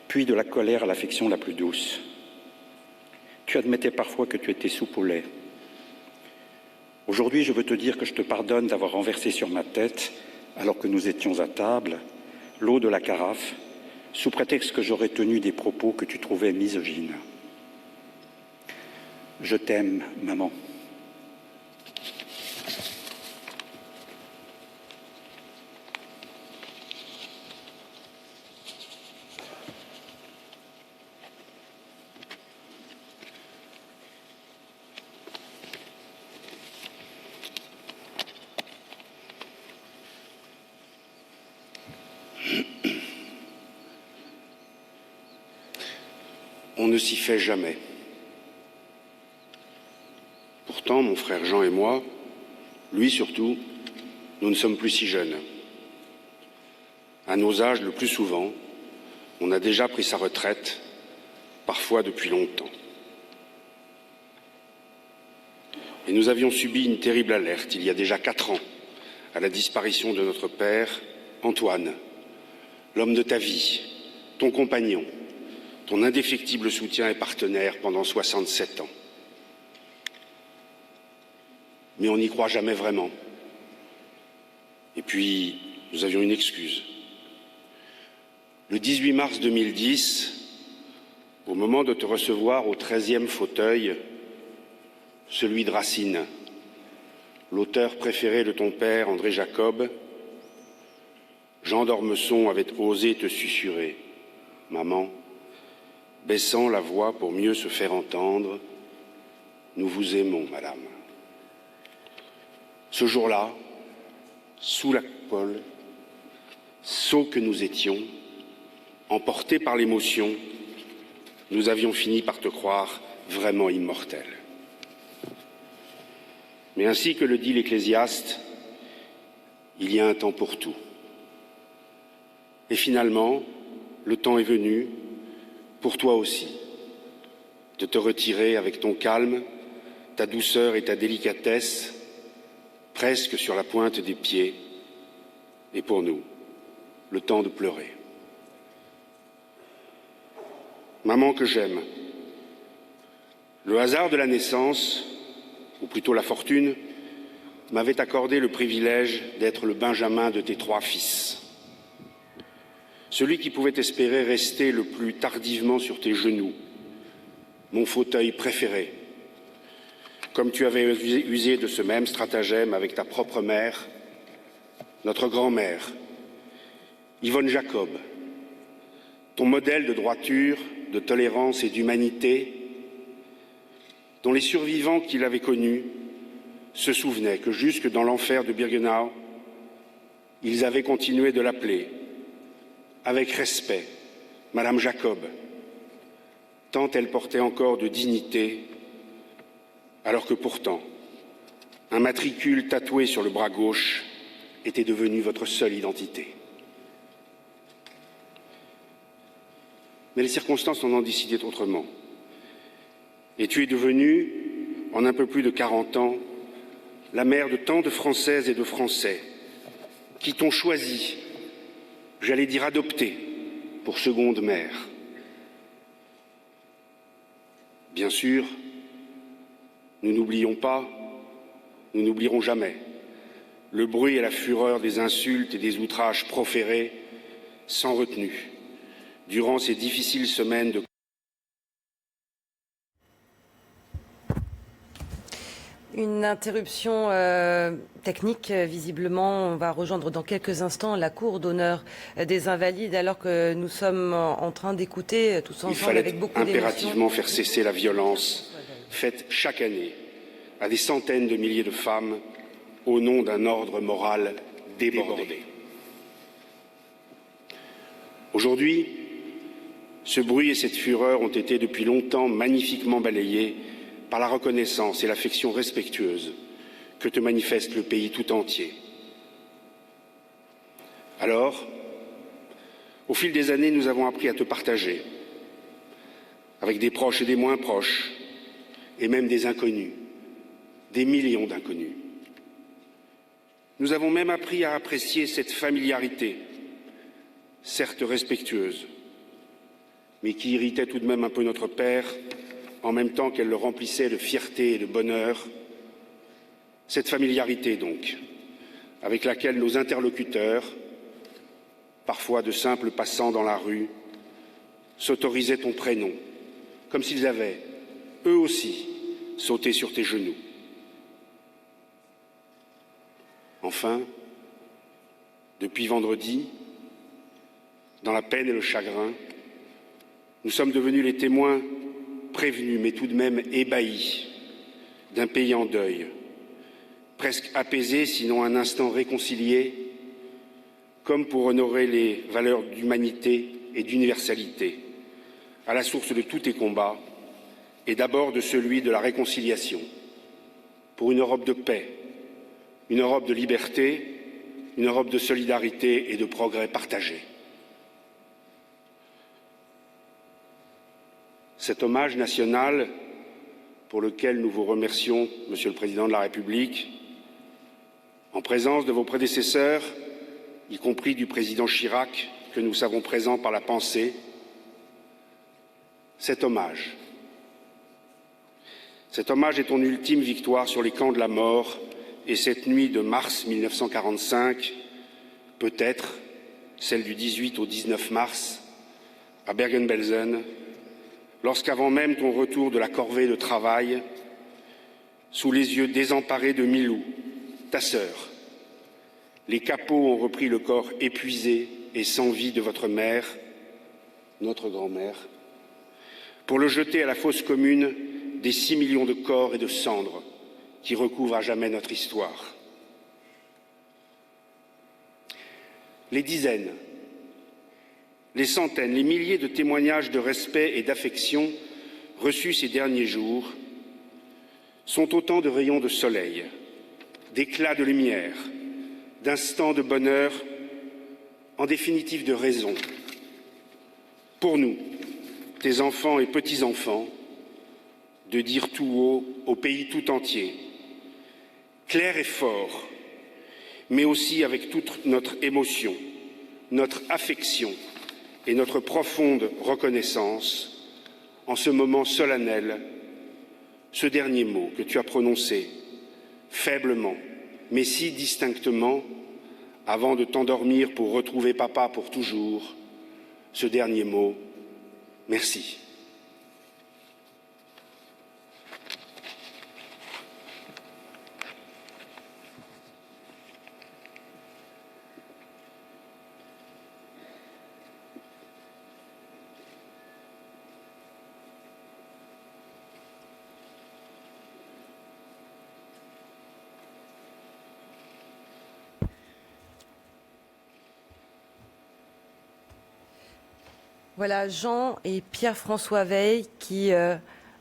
puis de la colère à l'affection la plus douce. Tu admettais parfois que tu étais soupe au lait. Aujourd'hui, je veux te dire que je te pardonne d'avoir renversé sur ma tête, alors que nous étions à table, l'eau de la carafe, sous prétexte que j'aurais tenu des propos que tu trouvais misogynes. Je t'aime, maman. On ne s'y fait jamais. Pourtant, mon frère Jean et moi, lui surtout, nous ne sommes plus si jeunes. À nos âges, le plus souvent, on a déjà pris sa retraite, parfois depuis longtemps. Et nous avions subi une terrible alerte il y a déjà 4 ans, à la disparition de notre père, Antoine, l'homme de ta vie, ton compagnon, ton indéfectible soutien et partenaire pendant 67 ans. mais on n'y croit jamais vraiment. Et puis, nous avions une excuse. Le 18 mars 2010, au moment de te recevoir au 13e fauteuil, celui de Racine, l'auteur préféré de ton père, André Jacob, Jean d'Ormesson avait osé te susurrer « Maman, baissant la voix pour mieux se faire entendre, nous vous aimons, madame. » Ce jour-là, sous la coupole, sots que nous étions, emportés par l'émotion, nous avions fini par te croire vraiment immortel. Mais ainsi que le dit l'Ecclésiaste, il y a un temps pour tout. Et finalement, le temps est venu, pour toi aussi, de te retirer avec ton calme, ta douceur et ta délicatesse, presque sur la pointe des pieds, et pour nous, le temps de pleurer. Maman que j'aime, le hasard de la naissance, ou plutôt la fortune, m'avait accordé le privilège d'être le benjamin de tes 3 fils. Celui qui pouvait espérer rester le plus tardivement sur tes genoux, mon fauteuil préféré, comme tu avais usé de ce même stratagème avec ta propre mère, notre grand-mère, Yvonne Jacob, ton modèle de droiture, de tolérance et d'humanité, dont les survivants qui l'avaient connu se souvenaient que jusque dans l'enfer de Birkenau, ils avaient continué de l'appeler, avec respect, Madame Jacob, tant elle portait encore de dignité, alors que pourtant, un matricule tatoué sur le bras gauche était devenu votre seule identité. Mais les circonstances en ont décidé autrement. Et tu es devenue, en un peu plus de 40 ans, la mère de tant de Françaises et de Français qui t'ont choisi, j'allais dire adopté, pour seconde mère. Bien sûr, nous n'oublions pas, nous n'oublierons jamais le bruit et la fureur des insultes et des outrages proférés sans retenue durant ces difficiles semaines de Une interruption technique, visiblement. On va rejoindre dans quelques instants la Cour d'honneur des Invalides, alors que nous sommes en train d'écouter tous ensemble avec beaucoup d'émotion. Il fallait impérativement faire cesser la violence faite chaque année à des centaines de milliers de femmes au nom d'un ordre moral débordé. Aujourd'hui, ce bruit et cette fureur ont été depuis longtemps magnifiquement balayés par la reconnaissance et l'affection respectueuse que te manifeste le pays tout entier. Alors, au fil des années, nous avons appris à te partager, avec des proches et des moins proches, et même des inconnus, des millions d'inconnus. Nous avons même appris à apprécier cette familiarité, certes respectueuse, mais qui irritait tout de même un peu notre Père, en même temps qu'elle le remplissait de fierté et de bonheur, cette familiarité donc, avec laquelle nos interlocuteurs, parfois de simples passants dans la rue, s'autorisaient ton prénom, comme s'ils avaient, eux aussi, sauté sur tes genoux. Enfin, depuis vendredi, dans la peine et le chagrin, nous sommes devenus les témoins prévenus, mais tout de même ébahis, d'un pays en deuil, presque apaisé, sinon un instant réconcilié, comme pour honorer les valeurs d'humanité et d'universalité, à la source de tous tes combats, et d'abord de celui de la réconciliation, pour une Europe de paix, une Europe de liberté, une Europe de solidarité et de progrès partagés. Cet hommage national, pour lequel nous vous remercions, Monsieur le Président de la République, en présence de vos prédécesseurs, y compris du Président Chirac, que nous savons présent par la pensée, cet hommage, Cet hommage est ton ultime victoire sur les camps de la mort et cette nuit de mars 1945, peut-être celle du 18 au 19 mars, à Bergen-Belsen, lorsqu'avant même ton retour de la corvée de travail, sous les yeux désemparés de Milou, ta sœur, les capots ont repris le corps épuisé et sans vie de votre mère, notre grand-mère, pour le jeter à la fosse commune des 6 millions de corps et de cendres qui recouvrent à jamais notre histoire. Les dizaines, les centaines, les milliers de témoignages de respect et d'affection reçus ces derniers jours sont autant de rayons de soleil, d'éclats de lumière, d'instants de bonheur, en définitive de raison. Pour nous, tes enfants et petits-enfants, de dire tout haut au pays tout entier, clair et fort, mais aussi avec toute notre émotion, notre affection et notre profonde reconnaissance, en ce moment solennel, ce dernier mot que tu as prononcé, faiblement, mais si distinctement, avant de t'endormir pour retrouver papa pour toujours, ce dernier mot, merci. Voilà Jean et Pierre-François Weil qui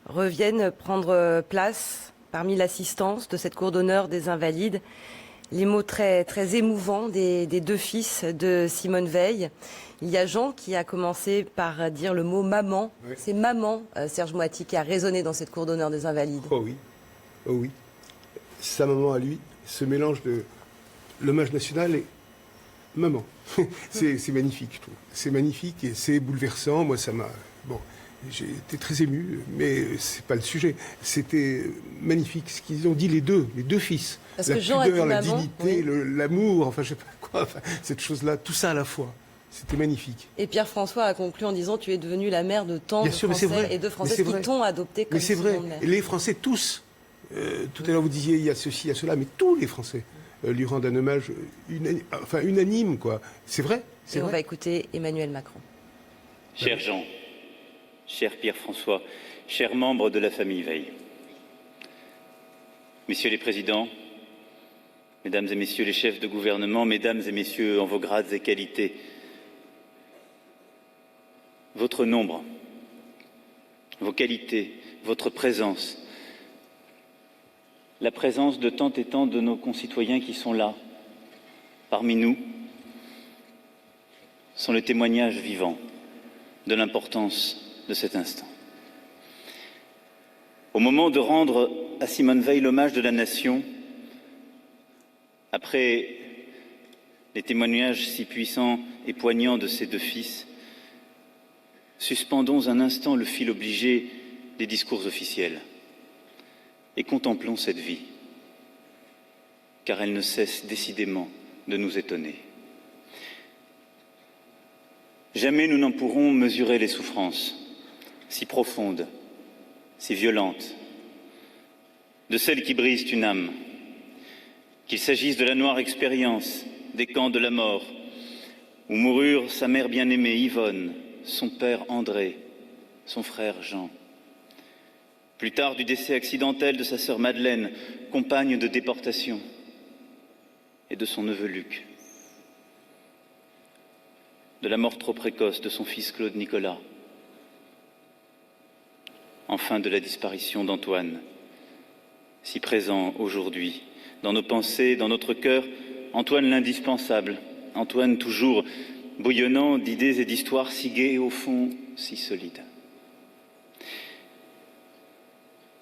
reviennent prendre place parmi l'assistance de cette cour d'honneur des Invalides. Les mots très, très émouvants des deux fils de Simone Veil. Il y a Jean qui a commencé par dire le mot maman. Oui. C'est maman, Serge Moiti, qui a résonné dans cette cour d'honneur des Invalides. Oh oui, oh oui. Sa maman à lui, ce mélange de l'hommage national et maman. C'est magnifique, je trouve. C'est magnifique et c'est bouleversant. Moi, ça m'a... Bon, j'ai été très ému, mais c'est pas le sujet. C'était magnifique ce qu'ils ont dit les deux fils. Parce la que Jean pudeur, a dit la maman, dignité, oui. l'amour, enfin, je sais pas quoi. Enfin, cette chose-là, tout ça à la fois. C'était magnifique. Et Pierre-François a conclu en disant « Tu es devenue la mère de tant de Français et de Françaises qui t'ont adopté comme seconde mère. » Mais c'est vrai. Les Français, tous. Tout à l'heure, vous disiez, il y a ceci, il y a cela, mais tous les Français lui rendent un hommage unanime, quoi. C'est vrai. Et on va écouter Emmanuel Macron. Cher Jean, cher Pierre-François, chers membres de la famille Veil, messieurs les présidents, mesdames et messieurs les chefs de gouvernement, mesdames et messieurs en vos grades et qualités, votre nombre, vos qualités, votre présence, la présence de tant et tant de nos concitoyens qui sont là, parmi nous, sont le témoignage vivant de l'importance de cet instant. Au moment de rendre à Simone Veil l'hommage de la nation, après les témoignages si puissants et poignants de ses deux fils, suspendons un instant le fil obligé des discours officiels et contemplons cette vie, car elle ne cesse décidément de nous étonner. Jamais nous n'en pourrons mesurer les souffrances, si profondes, si violentes, de celles qui brisent une âme, qu'il s'agisse de la noire expérience des camps de la mort, où moururent sa mère bien-aimée Yvonne, son père André, son frère Jean. Plus tard, du décès accidentel de sa sœur Madeleine, compagne de déportation, et de son neveu Luc. De la mort trop précoce de son fils Claude Nicolas. Enfin, de la disparition d'Antoine, si présent aujourd'hui, dans nos pensées, dans notre cœur, Antoine l'indispensable, Antoine toujours bouillonnant d'idées et d'histoires si gaies et au fond si solides.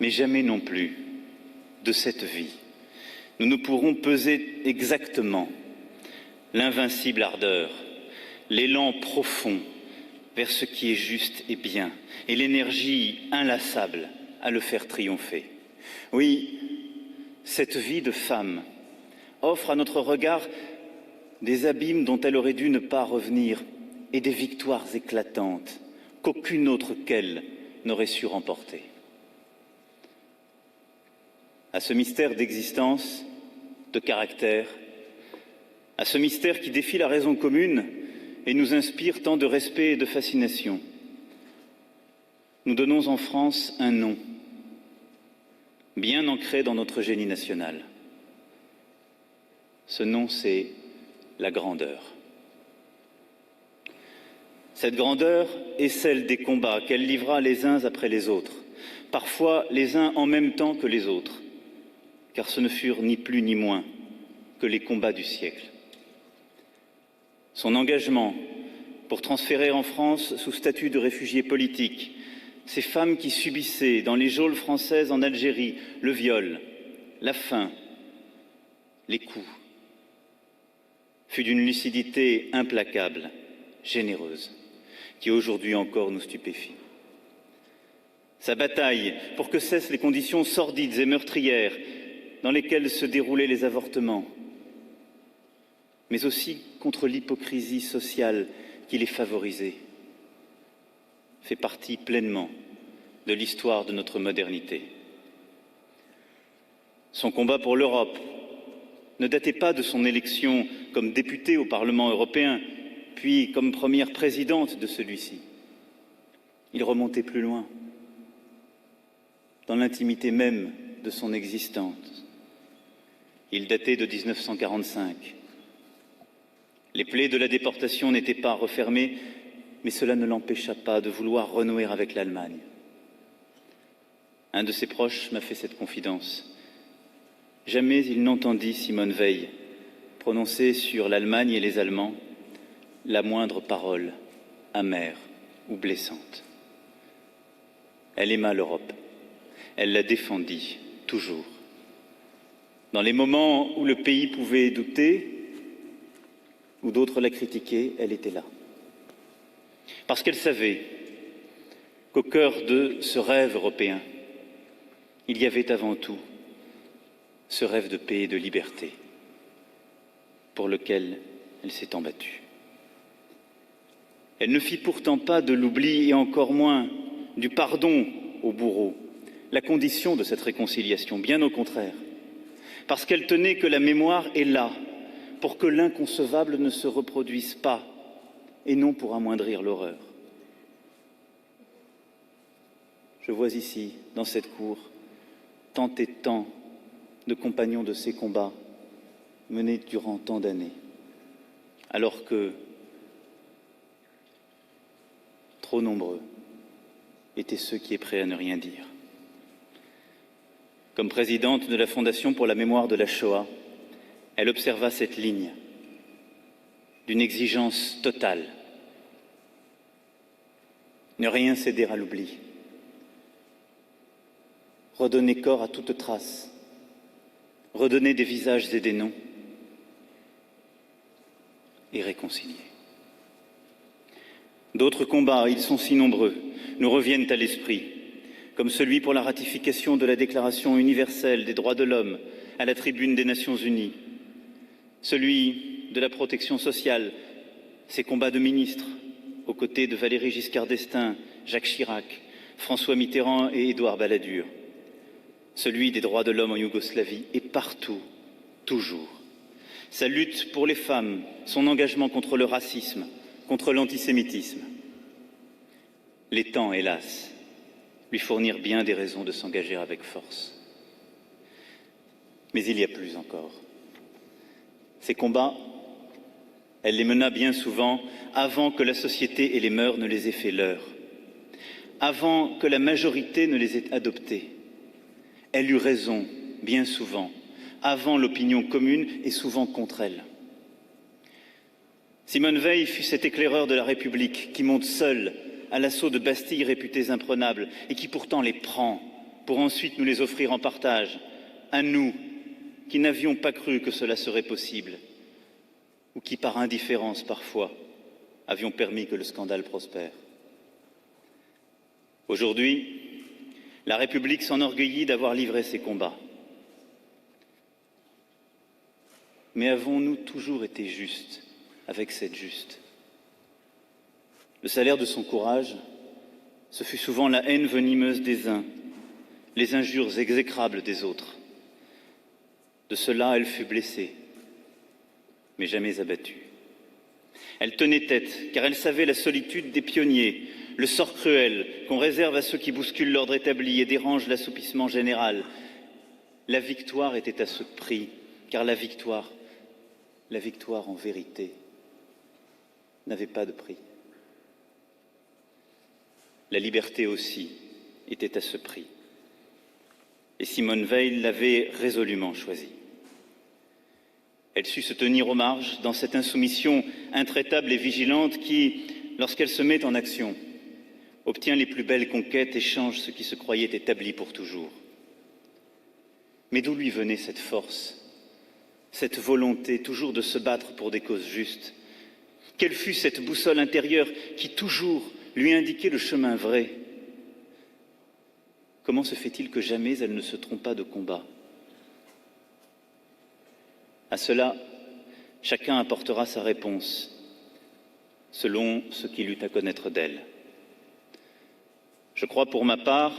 Mais jamais non plus, de cette vie, nous ne pourrons peser exactement l'invincible ardeur, l'élan profond vers ce qui est juste et bien, et l'énergie inlassable à le faire triompher. Oui, cette vie de femme offre à notre regard des abîmes dont elle aurait dû ne pas revenir et des victoires éclatantes qu'aucune autre qu'elle n'aurait su remporter. À ce mystère d'existence, de caractère, à ce mystère qui défie la raison commune et nous inspire tant de respect et de fascination, nous donnons en France un nom, bien ancré dans notre génie national. Ce nom, c'est la grandeur. Cette grandeur est celle des combats qu'elle livra les uns après les autres, parfois les uns en même temps que les autres, car ce ne furent ni plus ni moins que les combats du siècle. Son engagement pour transférer en France, sous statut de réfugiés politiques, ces femmes qui subissaient dans les geôles françaises en Algérie le viol, la faim, les coups, fut d'une lucidité implacable, généreuse, qui aujourd'hui encore nous stupéfie. Sa bataille pour que cessent les conditions sordides et meurtrières dans lesquelles se déroulaient les avortements, mais aussi contre l'hypocrisie sociale qui les favorisait, fait partie pleinement de l'histoire de notre modernité. Son combat pour l'Europe ne datait pas de son élection comme députée au Parlement européen, puis comme première présidente de celui-ci. Il remontait plus loin, dans l'intimité même de son existence. Il datait de 1945. Les plaies de la déportation n'étaient pas refermées, mais cela ne l'empêcha pas de vouloir renouer avec l'Allemagne. Un de ses proches m'a fait cette confidence. Jamais il n'entendit Simone Veil prononcer sur l'Allemagne et les Allemands la moindre parole amère ou blessante. Elle aima l'Europe, elle la défendit toujours. Dans les moments où le pays pouvait douter, où d'autres la critiquaient, elle était là. Parce qu'elle savait qu'au cœur de ce rêve européen, il y avait avant tout ce rêve de paix et de liberté pour lequel elle s'est battue. Elle ne fit pourtant pas de l'oubli et encore moins du pardon aux bourreaux la condition de cette réconciliation, bien au contraire, parce qu'elle tenait que la mémoire est là pour que l'inconcevable ne se reproduise pas et non pour amoindrir l'horreur. Je vois ici, dans cette cour, tant et tant de compagnons de ces combats menés durant tant d'années, alors que trop nombreux étaient ceux qui étaient prêts à ne rien dire. Comme présidente de la Fondation pour la mémoire de la Shoah, elle observa cette ligne d'une exigence totale. Ne rien céder à l'oubli. Redonner corps à toute trace. Redonner des visages et des noms. Et réconcilier. D'autres combats, ils sont si nombreux, nous reviennent à l'esprit, comme celui pour la ratification de la Déclaration universelle des droits de l'homme à la tribune des Nations Unies, celui de la protection sociale, ces combats de ministres, aux côtés de Valéry Giscard d'Estaing, Jacques Chirac, François Mitterrand et Édouard Balladur, celui des droits de l'homme en Yougoslavie et partout, toujours. Sa lutte pour les femmes, son engagement contre le racisme, contre l'antisémitisme. Les temps, hélas, lui fournirent bien des raisons de s'engager avec force. Mais il y a plus encore. Ces combats, elle les mena bien souvent avant que la société et les mœurs ne les aient fait leurs, avant que la majorité ne les ait adoptés. Elle eut raison, bien souvent, avant l'opinion commune et souvent contre elle. Simone Veil fut cet éclaireur de la République qui monte seul à l'assaut de bastilles réputées imprenables et qui pourtant les prend pour ensuite nous les offrir en partage, à nous qui n'avions pas cru que cela serait possible ou qui, par indifférence parfois, avions permis que le scandale prospère. Aujourd'hui, La République s'enorgueillit d'avoir livré ses combats. Mais avons-nous toujours été justes avec cette juste? Le salaire de son courage, ce fut souvent la haine venimeuse des uns, les injures exécrables des autres. De cela, elle fut blessée, mais jamais abattue. Elle tenait tête, car elle savait la solitude des pionniers, le sort cruel qu'on réserve à ceux qui bousculent l'ordre établi et dérangent l'assoupissement général. La victoire était à ce prix, car la victoire en vérité, n'avait pas de prix. La liberté aussi était à ce prix. Et Simone Veil l'avait résolument choisie. Elle sut se tenir aux marges dans cette insoumission intraitable et vigilante qui, lorsqu'elle se met en action, obtient les plus belles conquêtes et change ce qui se croyait établi pour toujours. Mais d'où lui venait cette force, cette volonté toujours de se battre pour des causes justes? Quelle fut cette boussole intérieure qui toujours lui indiquait le chemin vrai? Comment se fait-il que jamais elle ne se trompa de combat? À cela, chacun apportera sa réponse, selon ce qu'il eut à connaître d'elle. Je crois pour ma part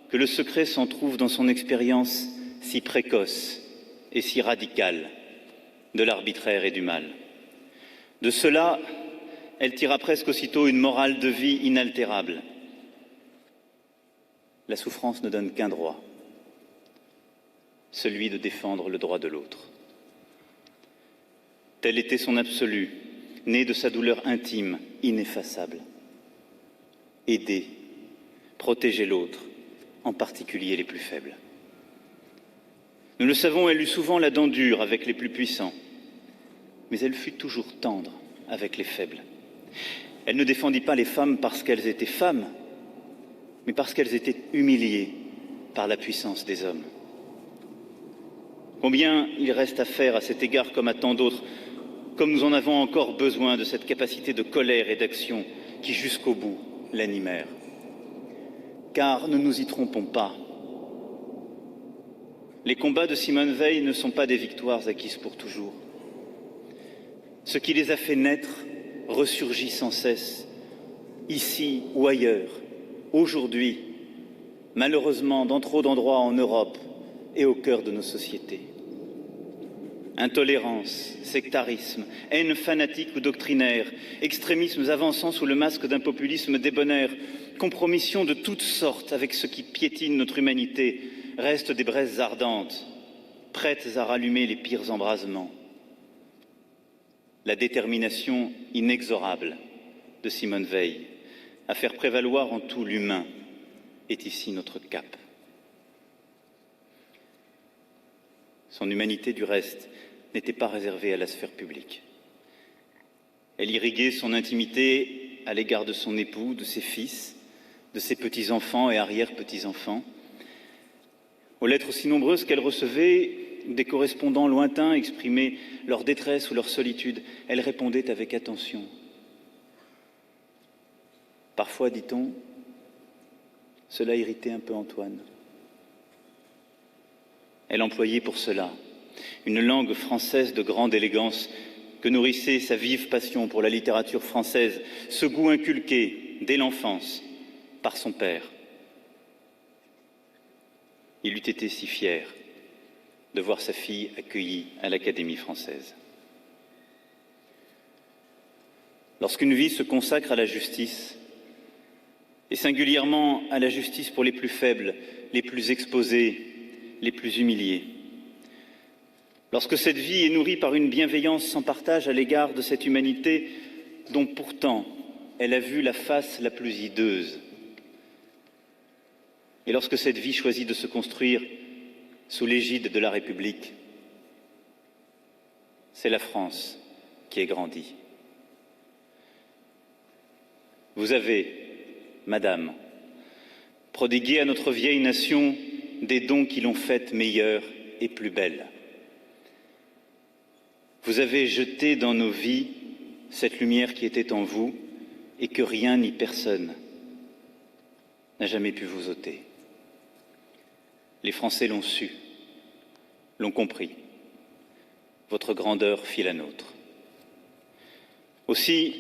que le secret s'en trouve dans son expérience si précoce et si radicale de l'arbitraire et du mal. De cela, elle tira presque aussitôt une morale de vie inaltérable. La souffrance ne donne qu'un droit, celui de défendre le droit de l'autre. Tel était son absolu, né de sa douleur intime, ineffaçable. Aider, protéger l'autre, en particulier les plus faibles. Nous le savons, elle eut souvent la dent dure avec les plus puissants, mais elle fut toujours tendre avec les faibles. Elle ne défendit pas les femmes parce qu'elles étaient femmes, mais parce qu'elles étaient humiliées par la puissance des hommes. Combien il reste à faire à cet égard comme à tant d'autres, comme nous en avons encore besoin de cette capacité de colère et d'action qui jusqu'au bout l'animèrent. Car ne nous y trompons pas, les combats de Simone Veil ne sont pas des victoires acquises pour toujours. Ce qui les a fait naître ressurgit sans cesse, ici ou ailleurs, aujourd'hui, malheureusement dans trop d'endroits en Europe et au cœur de nos sociétés. Intolérance, sectarisme, haine fanatique ou doctrinaire, extrémismes avançant sous le masque d'un populisme débonnaire, compromission de toutes sortes avec ce qui piétine notre humanité, restent des braises ardentes, prêtes à rallumer les pires embrasements. La détermination inexorable de Simone Veil à faire prévaloir en tout l'humain est ici notre cap. Son humanité, du reste, n'était pas réservée à la sphère publique. Elle irriguait son intimité à l'égard de son époux, de ses fils, de ses petits-enfants et arrière-petits-enfants. Aux lettres aussi nombreuses qu'elle recevait, des correspondants lointains exprimaient leur détresse ou leur solitude. Elle répondait avec attention. Parfois, dit-on, cela irritait un peu Antoine. Elle employait pour cela une langue française de grande élégance que nourrissait sa vive passion pour la littérature française, ce goût inculqué dès l'enfance par son père. Il eût été si fier de voir sa fille accueillie à l'Académie française. Lorsqu'une vie se consacre à la justice, et singulièrement à la justice pour les plus faibles, les plus exposés, les plus humiliés, lorsque cette vie est nourrie par une bienveillance sans partage à l'égard de cette humanité dont pourtant elle a vu la face la plus hideuse, et lorsque cette vie choisit de se construire sous l'égide de la République, c'est la France qui est grandie. Vous avez, Madame, prodigué à notre vieille nation des dons qui l'ont faite meilleure et plus belle. Vous avez jeté dans nos vies cette lumière qui était en vous et que rien ni personne n'a jamais pu vous ôter. Les Français l'ont su, l'ont compris. Votre grandeur fit la nôtre. Aussi,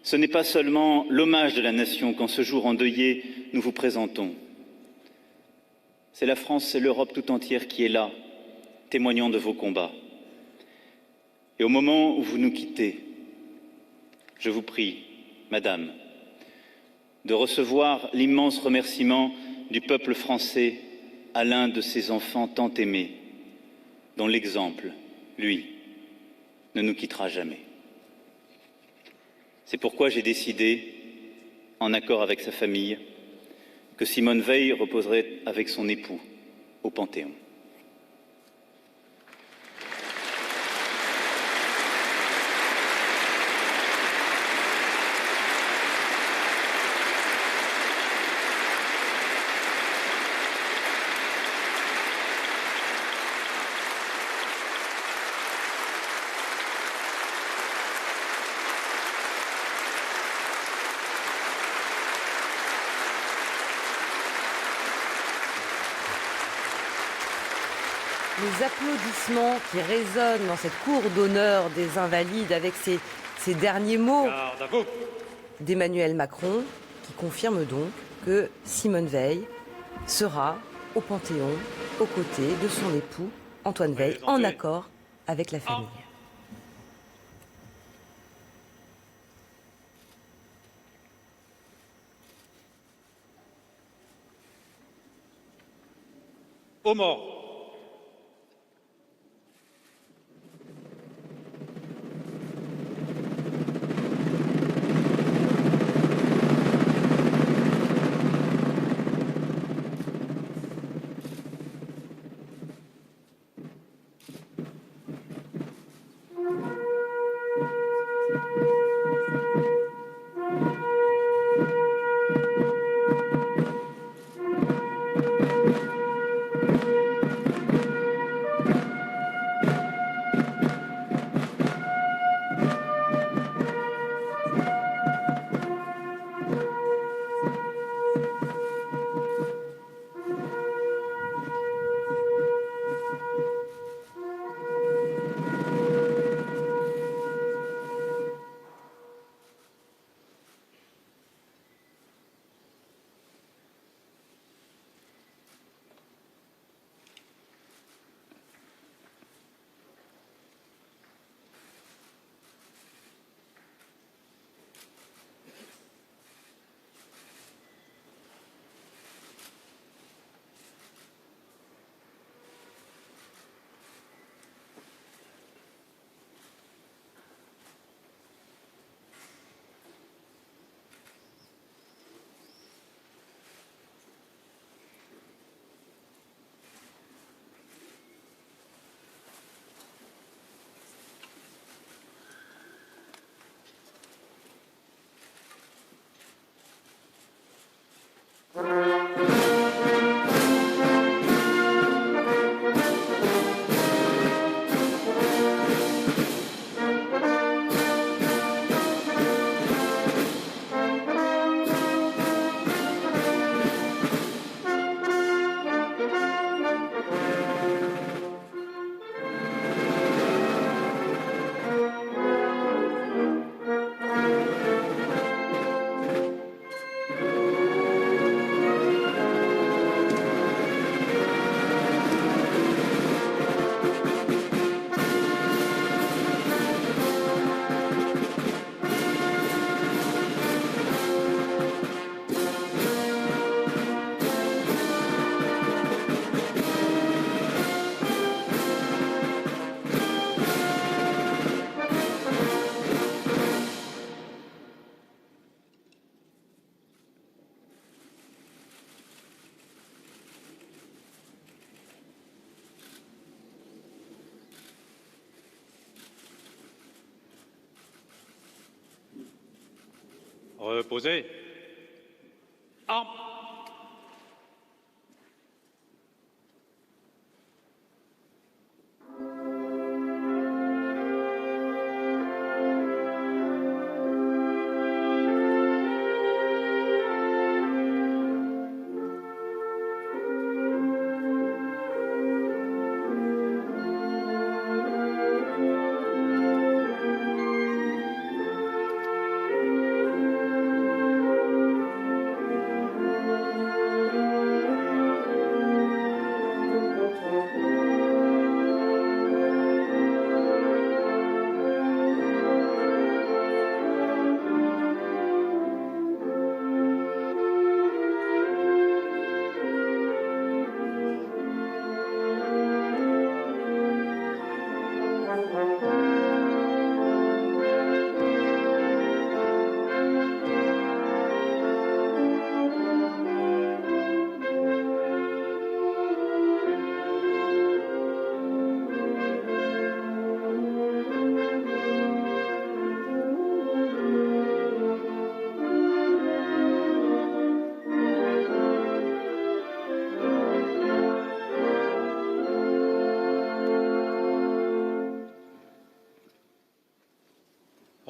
ce n'est pas seulement l'hommage de la nation qu'en ce jour endeuillé nous vous présentons. C'est la France, c'est l'Europe tout entière qui est là, témoignant de vos combats. Et au moment où vous nous quittez, je vous prie, Madame, de recevoir l'immense remerciement du peuple français à l'un de ses enfants tant aimés, dont l'exemple, lui, ne nous quittera jamais. C'est pourquoi j'ai décidé, en accord avec sa famille, que Simone Veil reposerait avec son époux au Panthéon. Les applaudissements qui résonnent dans cette cour d'honneur des Invalides avec ces derniers mots d'Emmanuel Macron qui confirme donc que Simone Veil sera au Panthéon aux côtés de son époux Antoine Veil en accord avec la famille. Aux morts. Reposez. Armes.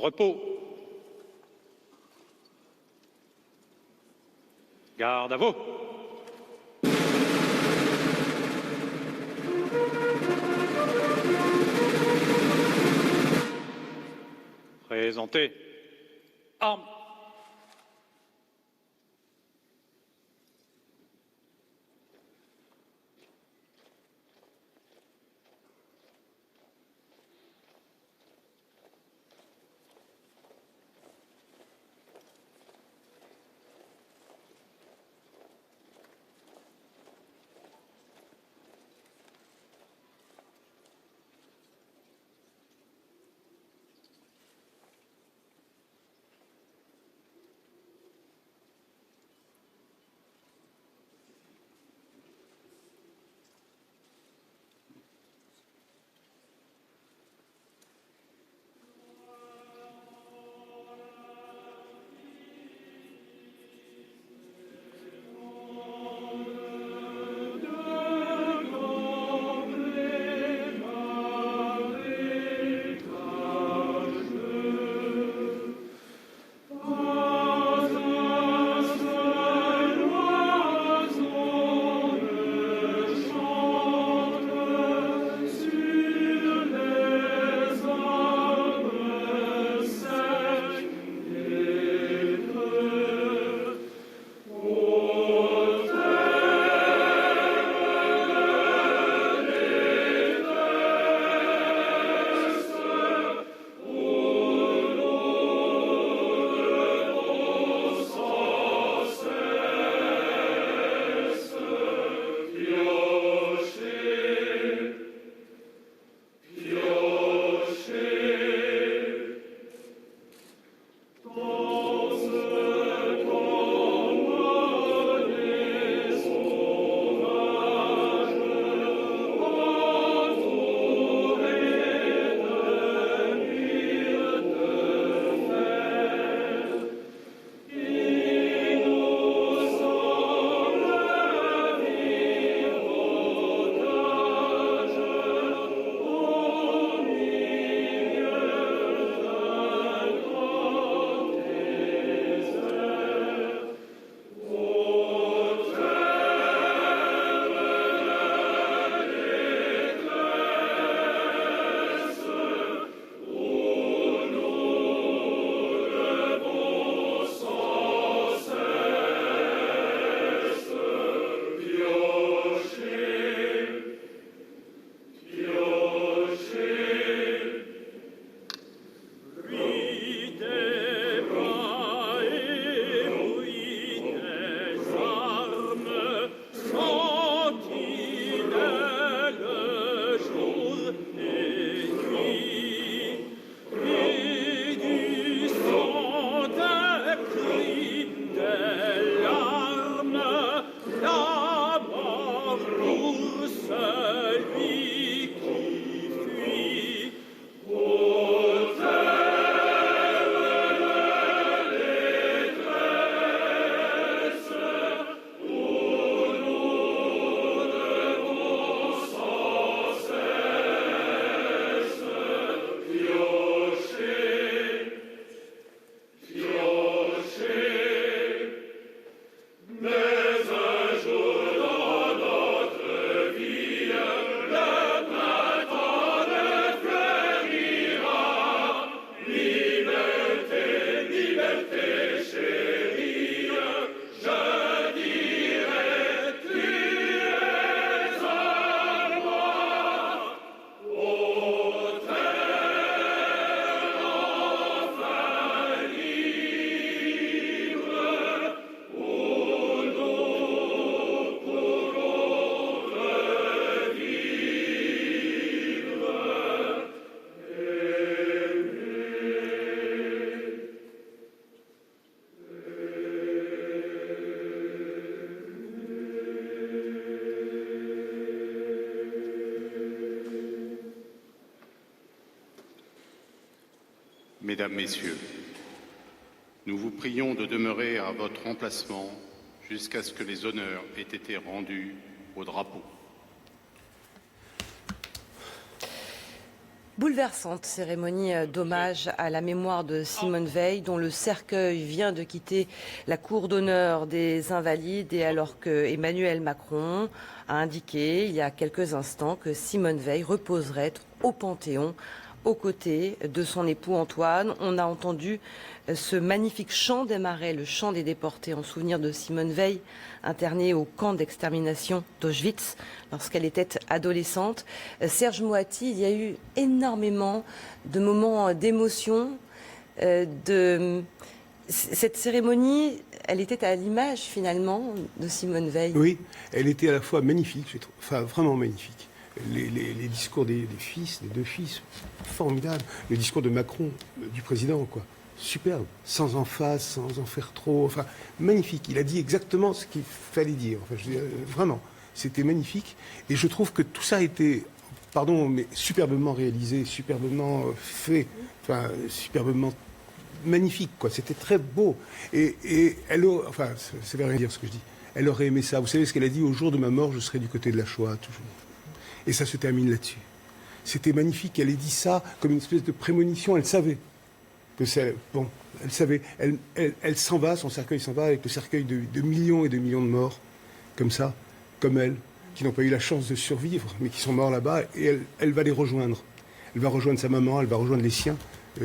Repos. Garde à vous. Présentez. Armes. Mesdames, Messieurs, nous vous prions de demeurer à votre emplacement jusqu'à ce que les honneurs aient été rendus au drapeau. Bouleversante cérémonie d'hommage à la mémoire de Simone Veil, dont le cercueil vient de quitter la cour d'honneur des Invalides, et alors que Emmanuel Macron a indiqué il y a quelques instants que Simone Veil reposerait au Panthéon aux côtés de son époux Antoine. On a entendu ce magnifique chant des Marais, le chant des déportés, en souvenir de Simone Veil, internée au camp d'extermination d'Auschwitz lorsqu'elle était adolescente. Serge Moati, il y a eu énormément de moments d'émotion. Cette cérémonie, elle était à l'image finalement de Simone Veil. Oui, elle était à la fois magnifique, je trouve, enfin vraiment magnifique. Les discours des fils, des deux fils, formidables. Le discours de Macron, du président, quoi. Superbe, sans emphase, sans en faire trop, enfin magnifique. Il a dit exactement ce qu'il fallait dire. Enfin, je veux dire, vraiment, c'était magnifique. Et je trouve que tout ça a été, pardon, mais superbement réalisé, superbement fait, enfin superbement magnifique, quoi. C'était très beau. Et elle, enfin, ça veut rien dire ce que je dis. Elle aurait aimé ça. Vous savez ce qu'elle a dit: au jour de ma mort, je serai du côté de la Shoah, toujours. Et ça se termine là-dessus. C'était magnifique. Elle ait dit ça comme une espèce de prémonition. Elle savait que c'est bon. Elle savait. Elle s'en va. Son cercueil s'en va avec le cercueil de millions et de millions de morts, comme ça, comme elle, qui n'ont pas eu la chance de survivre, mais qui sont morts là-bas. Et elle va les rejoindre. Elle va rejoindre sa maman. Elle va rejoindre les siens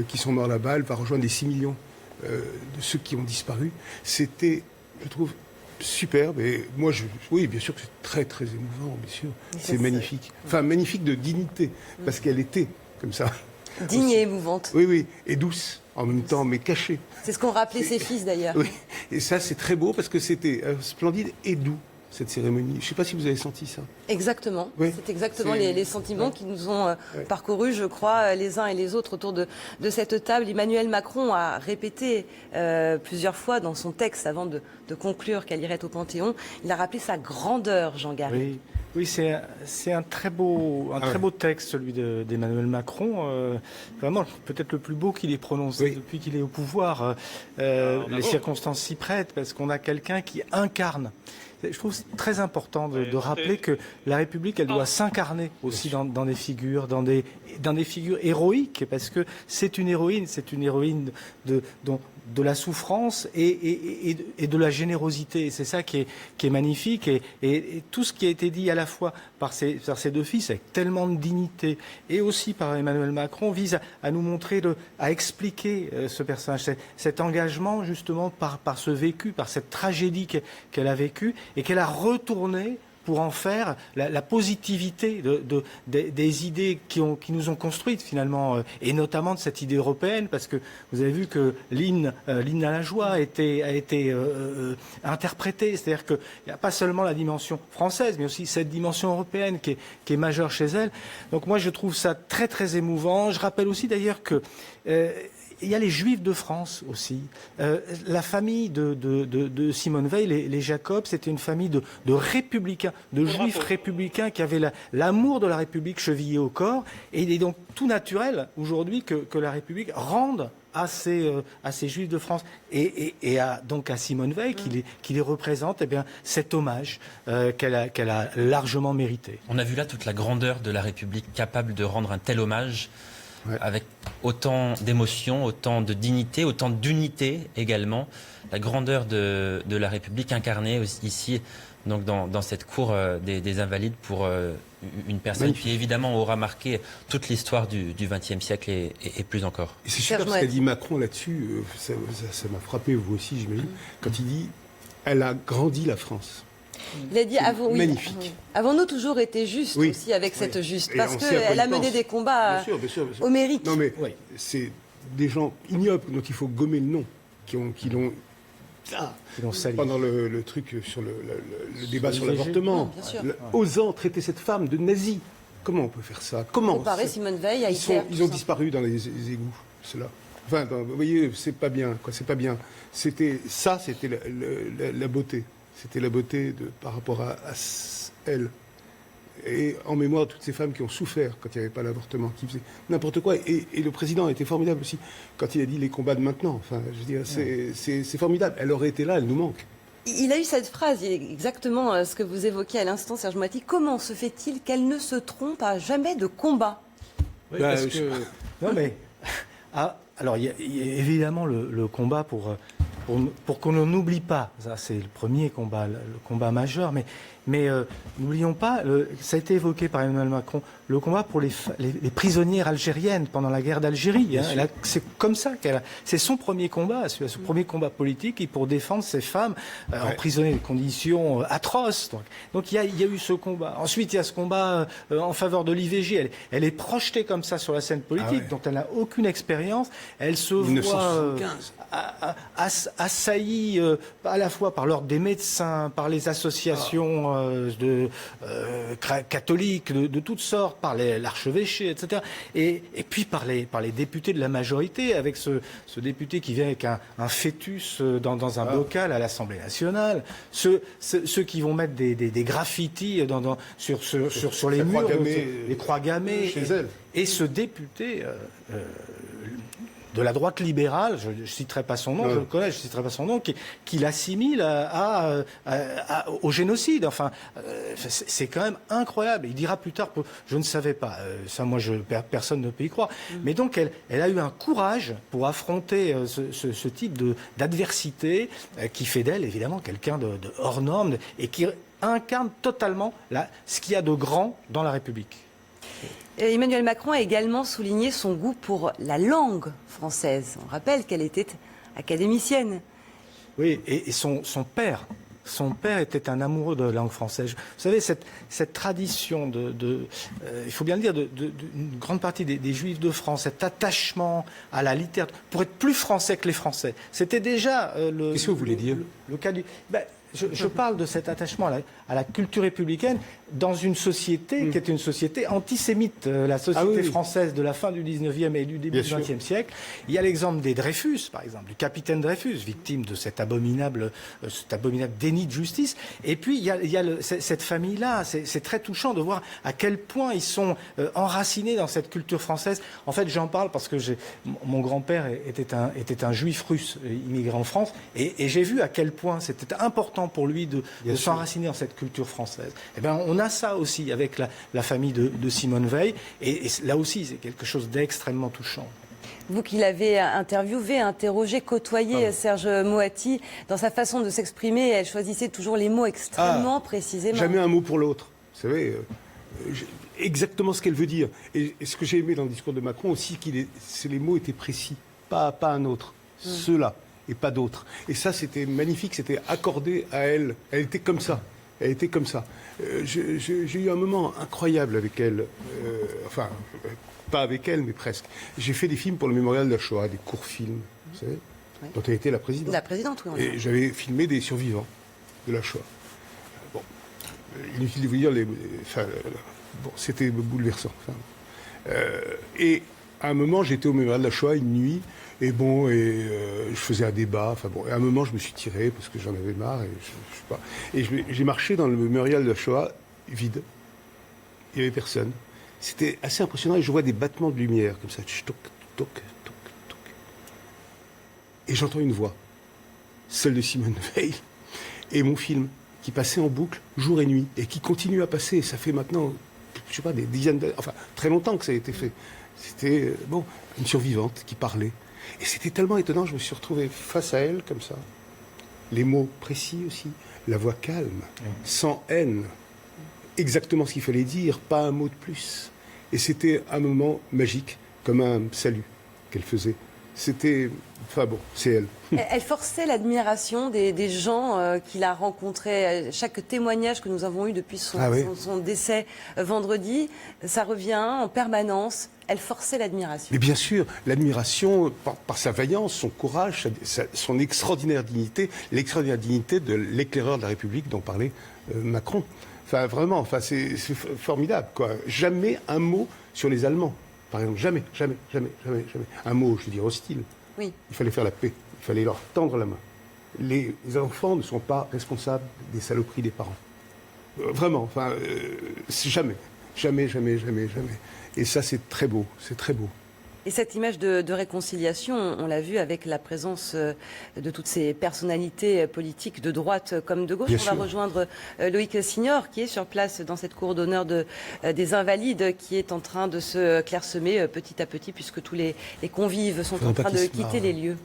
qui sont morts là-bas. Elle va rejoindre les 6 millions de ceux qui ont disparu. C'était, je trouve, superbe. Et moi, oui, bien sûr que c'est très, très émouvant, bien sûr. C'est magnifique. Enfin, magnifique de dignité, parce qu'elle était comme ça. Digne et émouvante. Oui, oui, et douce, en même temps, mais cachée. C'est ce qu'ont rappelé ses fils, d'ailleurs. Oui, et ça, c'est très beau, parce que c'était splendide et doux, cette cérémonie. Je ne sais pas si vous avez senti ça. Exactement. Oui. C'est exactement les sentiments qui nous ont parcourus, je crois, les uns et les autres autour de cette table. Emmanuel Macron a répété plusieurs fois dans son texte, avant de conclure qu'elle irait au Panthéon, il a rappelé sa grandeur, Jean Garry. Oui, c'est un très beau texte, celui d'Emmanuel Macron. Vraiment, peut-être le plus beau qu'il ait prononcé depuis qu'il est au pouvoir. Les circonstances s'y prêtent, parce qu'on a quelqu'un qui incarne. Je trouve c'est très important de rappeler que la République, elle doit s'incarner aussi dans des figures, dans des figures héroïques, parce que c'est une héroïne de la souffrance et de la générosité. Et c'est ça qui est magnifique. Et tout ce qui a été dit à la fois par ces deux fils, avec tellement de dignité, et aussi par Emmanuel Macron, vise à nous montrer, à expliquer ce personnage, cet engagement justement par ce vécu, par cette tragédie qu'elle a vécue, et qu'elle a retourné pour en faire la positivité des idées qui nous ont construites finalement, et notamment de cette idée européenne, parce que vous avez vu que l'hymne à la joie a été interprété, c'est-à-dire qu'il n'y a pas seulement la dimension française, mais aussi cette dimension européenne qui est majeure chez elle. Donc moi je trouve ça très très émouvant. Je rappelle aussi d'ailleurs que il y a les Juifs de France aussi. La famille de Simone Veil, les Jacob, c'était une famille de républicains, de Juifs républicains qui avaient l'amour de la République chevillé au corps. Et il est donc tout naturel aujourd'hui que la République rende à ces Juifs de France et donc à Simone Veil qui les représente, cet hommage qu'elle a largement mérité. On a vu là toute la grandeur de la République capable de rendre un tel hommage. Avec autant d'émotion, autant de dignité, autant d'unité également. La grandeur de la République incarnée ici, donc dans cette cour des Invalides, pour une personne qui évidemment aura marqué toute l'histoire du XXe siècle et plus encore. Et c'est super ce qu'a dit Macron là-dessus, ça m'a frappé, vous aussi j'imagine, quand il dit « elle a grandi la France ». Il a dit avons-nous toujours été justes aussi avec cette juste, parce qu'elle a mené des combats homériques. Non mais c'est des gens ignobles dont il faut gommer le nom, qui l'ont pendant le truc sur le débat sur l'avortement, osant traiter cette femme de nazie. Comment on peut faire ça? Comment Simone Veil à Hitler. Ils ont disparu dans les égouts, ceux-là. Enfin, vous voyez, c'est pas bien, quoi. C'est pas bien. C'était la beauté. C'était la beauté par rapport à elle. Et en mémoire de toutes ces femmes qui ont souffert quand il n'y avait pas l'avortement, qui faisaient n'importe quoi. Et le président a été formidable aussi quand il a dit les combats de maintenant. Enfin, je veux dire, c'est formidable. Elle aurait été là, elle nous manque. Il a eu cette phrase, exactement ce que vous évoquiez à l'instant, Serge Moati. Comment se fait-il qu'elle ne se trompe à jamais de combat? Oui, non, mais... alors, il y a évidemment le combat pour qu'on n'oublie pas. Ça, c'est le premier combat, le combat majeur. Mais n'oublions pas, ça a été évoqué par Emmanuel Macron, le combat pour les prisonnières algériennes pendant la guerre d'Algérie. Hein. C'est comme ça c'est son premier combat, ce premier combat politique, et pour défendre ces femmes emprisonnées dans des conditions atroces. Donc il y a eu ce combat. Ensuite, il y a ce combat en faveur de l'IVG. Elle est projetée comme ça sur la scène politique, dont elle n'a aucune expérience. Elle se 1975. Voit assaillie à la fois par l'ordre des médecins, par les associations catholiques de toutes sortes, par l'archevêché, etc. Et puis par les députés de la majorité, avec ce député qui vient avec un fœtus dans un bocal à l'Assemblée nationale, ceux qui vont mettre des graffitis sur les murs, les croix gammées. Chez elle. Et ce député de la droite libérale, je ne citerai pas son nom, je le connais, je ne citerai pas son nom, qui l'assimile au génocide. Enfin, c'est quand même incroyable. Il dira plus tard, je ne savais pas, ça moi personne ne peut y croire. Mais donc elle a eu un courage pour affronter ce type d'adversité qui fait d'elle évidemment quelqu'un de hors norme et qui incarne totalement ce qu'il y a de grand dans la République. Emmanuel Macron a également souligné son goût pour la langue française. On rappelle qu'elle était académicienne. Oui, et son père était un amoureux de la langue française. Vous savez, cette tradition il faut bien le dire, d'une grande partie des Juifs de France, cet attachement à la littérature, pour être plus français que les Français. C'était déjà Qu'est-ce que vous voulez dire ? Le cas du... Je parle de cet attachement à la culture républicaine dans une société qui était une société antisémite, la société française de la fin du 19e et du début du 20e siècle. Il y a l'exemple des Dreyfus, par exemple, du capitaine Dreyfus, victime de cet abominable déni de justice. Et puis, il y a cette famille-là. C'est très touchant de voir à quel point ils sont enracinés dans cette culture française. En fait, j'en parle parce que mon grand-père était un juif russe immigré en France, et j'ai vu à quel point c'était important pour lui de s'enraciner dans cette culture française. Eh bien, on a ça aussi avec la famille de Simone Veil, et là aussi, c'est quelque chose d'extrêmement touchant. Vous qui l'avez interviewé, interrogé, côtoyé, Serge Moati, dans sa façon de s'exprimer, elle choisissait toujours les mots extrêmement précisément. Jamais un mot pour l'autre. Vous savez, exactement ce qu'elle veut dire. Et ce que j'ai aimé dans le discours de Macron aussi, les mots étaient précis, pas un autre. Ceux-là. Et pas d'autres. Et ça, c'était magnifique, c'était accordé à elle. Elle était comme ça. J'ai eu un moment incroyable avec elle. Enfin, pas avec elle, mais presque. J'ai fait des films pour le Mémorial de la Shoah, des courts films, vous savez, dont elle était la présidente. La présidente, oui. Et j'avais filmé des survivants de la Shoah. Bon, inutile de vous dire, c'était bouleversant. Et à un moment, j'étais au Mémorial de la Shoah une nuit. Et je faisais un débat. Et à un moment, je me suis tiré parce que j'en avais marre. Et j'ai marché dans le mémorial de la Shoah vide. Il n'y avait personne. C'était assez impressionnant. Et je vois des battements de lumière comme ça. Toc, toc, toc, toc. Et j'entends une voix, celle de Simone Veil, et mon film qui passait en boucle jour et nuit et qui continue à passer. Ça fait maintenant, des dizaines d'années, très longtemps que ça a été fait. C'était une survivante qui parlait. Et c'était tellement étonnant, je me suis retrouvé face à elle, comme ça. Les mots précis aussi, la voix calme, sans haine. Exactement ce qu'il fallait dire, pas un mot de plus. Et c'était un moment magique, comme un salut qu'elle faisait. C'était... c'est elle. Elle forçait l'admiration des gens qu'il a rencontrés. Chaque témoignage que nous avons eu depuis son décès vendredi, ça revient en permanence. Elle forçait l'admiration. Mais bien sûr, l'admiration par sa vaillance, son courage, son extraordinaire dignité, l'extraordinaire dignité de l'éclaireur de la République dont parlait Macron. Vraiment, c'est formidable, quoi. Jamais un mot sur les Allemands, par exemple. Jamais. Un mot, je veux dire, hostile. Oui. Il fallait faire la paix. Il fallait leur tendre la main. Les enfants ne sont pas responsables des saloperies des parents. Vraiment, jamais. Et ça, c'est très beau. C'est très beau. Et cette image de réconciliation, on l'a vu avec la présence de toutes ces personnalités politiques de droite comme de gauche. Bien On sûr. va rejoindre Loïc Signor qui est sur place dans cette cour d'honneur des Invalides qui est en train de se clairsemer petit à petit puisque tous les convives sont en train de quitter les lieux.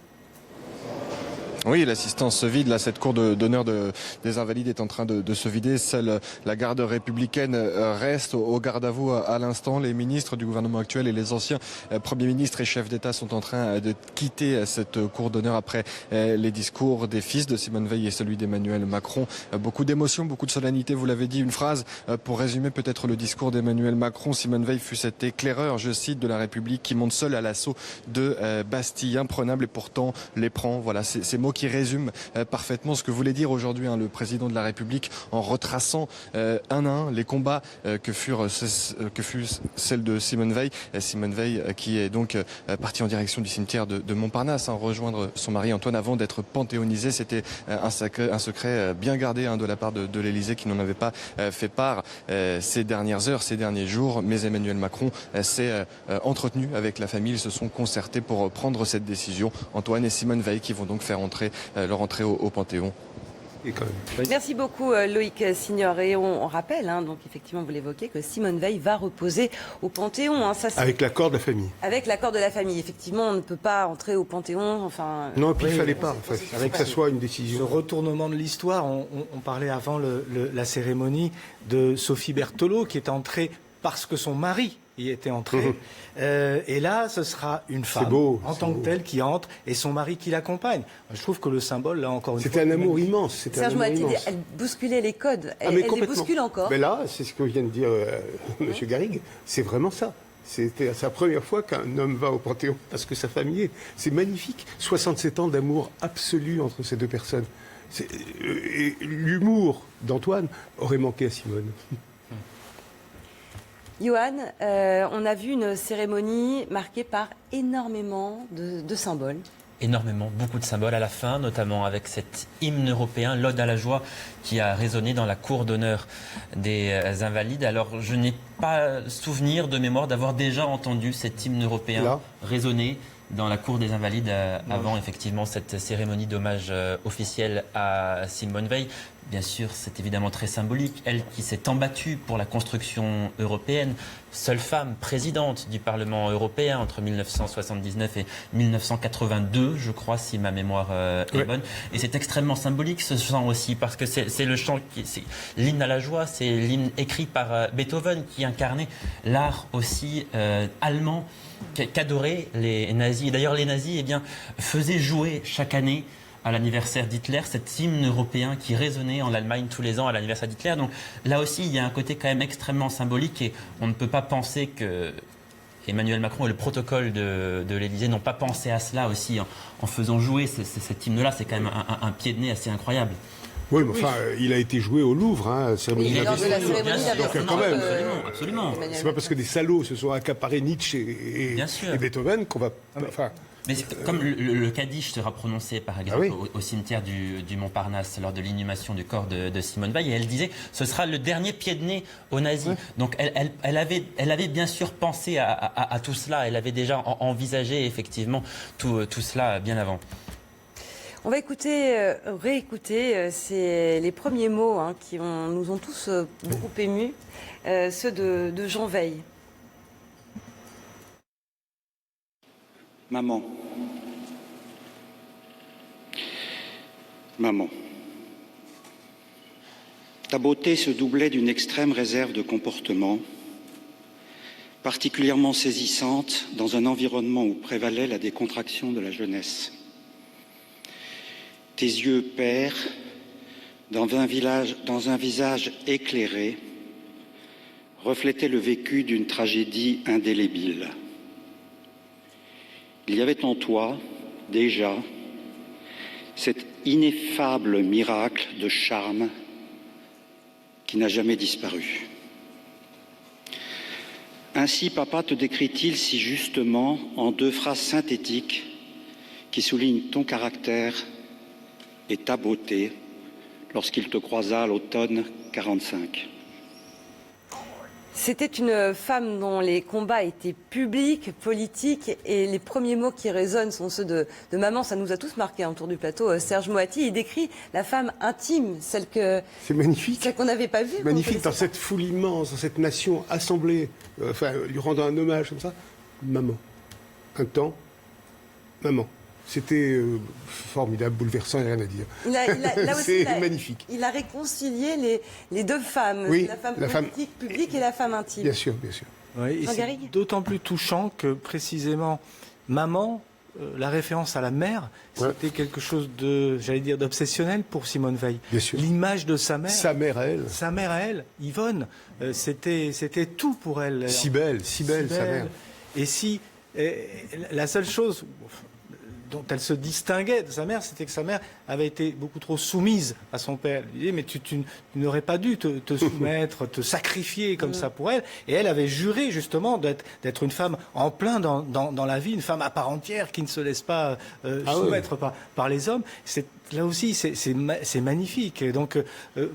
Oui, l'assistance se vide. Là, cette cour d'honneur des Invalides est en train de se vider. Seule la garde républicaine reste au garde à vous à l'instant. Les ministres du gouvernement actuel et les anciens premiers ministres et chefs d'État sont en train de quitter cette cour d'honneur après les discours des fils de Simone Veil et celui d'Emmanuel Macron. Beaucoup d'émotions, beaucoup de solennité. Vous l'avez dit, une phrase pour résumer peut-être le discours d'Emmanuel Macron. Simone Veil fut cet éclaireur, je cite, de la République qui monte seul à l'assaut de Bastille, imprenable et pourtant les prend. Voilà, ces mots qui résume parfaitement ce que voulait dire aujourd'hui le président de la République en retraçant un à un les combats que fut celle de Simone Veil. Simone Veil qui est donc partie en direction du cimetière de Montparnasse, rejoindre son mari Antoine avant d'être panthéonisé. C'était un secret bien gardé de la part de l'Élysée qui n'en avait pas fait part ces dernières heures, ces derniers jours. Mais Emmanuel Macron s'est entretenu avec la famille. Ils se sont concertés pour prendre cette décision. Antoine et Simone Veil qui vont donc faire leur entrée au Panthéon. Merci beaucoup Loïc Signor. Et on rappelle, donc effectivement vous l'évoquez, que Simone Veil va reposer au Panthéon. Ça, avec l'accord de la famille. Avec l'accord de la famille. Effectivement, on ne peut pas entrer au Panthéon. Non, et puis il ne fallait pas, en fait, avec que ça soit une décision. Ce retournement de l'histoire, on parlait avant la cérémonie de Sophie Berthelot qui est entrée parce que son mari y était entré. Et là, ce sera une femme en tant que telle qui entre et son mari qui l'accompagne. Je trouve que le symbole, là, encore une fois... C'était un amour immense. Serge Moati, elle bousculait les codes. Elle les bouscule encore. Mais là, c'est ce que vient de dire M. Garrigue. C'est vraiment ça. C'était la première fois qu'un homme va au Panthéon parce que sa famille est. C'est magnifique. 67 ans d'amour absolu entre ces deux personnes. Et l'humour d'Antoine aurait manqué à Simone. Johan, on a vu une cérémonie marquée par énormément de symboles. Énormément, beaucoup de symboles à la fin, notamment avec cet hymne européen, l'Ode à la joie, qui a résonné dans la cour d'honneur des Invalides. Alors, je n'ai pas souvenir de mémoire d'avoir déjà entendu cet hymne européen résonner dans la cour des Invalides avant effectivement cette cérémonie d'hommage officielle à Simone Veil. Bien sûr, c'est évidemment très symbolique. Elle qui s'est embattue pour la construction européenne, seule femme présidente du Parlement européen entre 1979 et 1982, je crois, si ma mémoire est bonne. Et c'est extrêmement symbolique ce chant aussi, parce que c'est le chant, c'est l'hymne à la joie, c'est l'hymne écrit par Beethoven qui incarnait l'art aussi allemand qu'adoraient les nazis. Et d'ailleurs, les nazis faisaient jouer chaque année à l'anniversaire d'Hitler, cet hymne européen qui résonnait en Allemagne tous les ans à l'anniversaire d'Hitler. Donc là aussi, il y a un côté quand même extrêmement symbolique et on ne peut pas penser que Emmanuel Macron et le protocole de l'Élysée n'ont pas pensé à cela aussi en faisant jouer cet hymne-là. C'est quand même un pied de nez assez incroyable. Oui, mais enfin, il a été joué au Louvre, cérémonie d'ouverture. Donc quand même, absolument. C'est pas parce que des salauds se sont accaparés Nietzsche et Beethoven qu'on va... Enfin, mais comme le Kaddish sera prononcé, par exemple, au cimetière du Montparnasse lors de l'inhumation du corps de Simone Veil, et elle disait ce sera le dernier pied de nez aux nazis. Donc elle avait bien sûr pensé à tout cela, elle avait déjà envisagé effectivement tout cela bien avant. On va réécouter les premiers mots qui nous ont tous beaucoup émus, ceux de Jean Veil. Maman. Maman. Ta beauté se doublait d'une extrême réserve de comportement, particulièrement saisissante dans un environnement où prévalait la décontraction de la jeunesse. Tes yeux pères, dans un visage éclairé, reflétaient le vécu d'une tragédie indélébile. Il y avait en toi, déjà, cet ineffable miracle de charme qui n'a jamais disparu. Ainsi, papa te décrit-il si justement en 2 phrases synthétiques qui soulignent ton caractère et ta beauté lorsqu'il te croisa à l'automne 45. C'était une femme dont les combats étaient publics, politiques, et les premiers mots qui résonnent sont ceux de maman. Ça nous a tous marqué autour du plateau. Serge Moati, il décrit la femme intime, celle qu'on n'avait pas vue. C'est magnifique, dans cette foule immense, dans cette nation assemblée, lui rendant un hommage comme ça. Maman. Un temps, maman. C'était formidable, bouleversant, il n'y a rien à dire. C'est magnifique. Il a réconcilié les deux femmes, oui, la femme politique, publique et la femme intime. Bien sûr, bien sûr. Oui, et c'est d'autant plus touchant que précisément, maman, la référence à la mère, c'était quelque chose d'obsessionnel pour Simone Veil. Bien sûr. L'image de sa mère. Sa mère à elle. Sa mère à elle, Yvonne, c'était tout pour elle. Si belle, sa mère. Et la seule chose dont elle se distinguait de sa mère, c'était que sa mère avait été beaucoup trop soumise à son père. Elle lui disait, mais tu n'aurais pas dû te soumettre, te sacrifier comme ça pour elle. Et elle avait juré justement d'être une femme en plein dans la vie, une femme à part entière qui ne se laisse pas soumettre par les hommes. Là aussi, c'est magnifique. Et donc,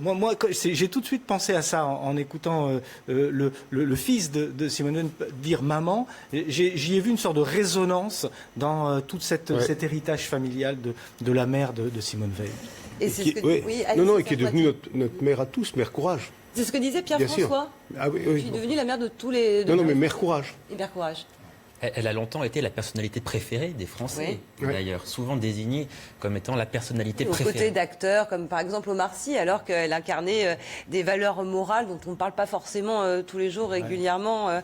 moi j'ai tout de suite pensé à ça en écoutant le fils de Simone Veil dire maman. J'y ai vu une sorte de résonance dans tout cet héritage familial de la mère de Simone Veil. Et c'est qui est devenue notre mère à tous, mère courage. C'est ce que disait Pierre-François. Ah oui. Je suis devenue la mère de tous les... mais mère courage. Et mère courage. Elle a longtemps été la personnalité préférée des Français, d'ailleurs, souvent désignée comme étant la personnalité préférée. Aux côtés d'acteurs comme par exemple Omar Sy, alors qu'elle incarnait des valeurs morales dont on ne parle pas forcément tous les jours régulièrement.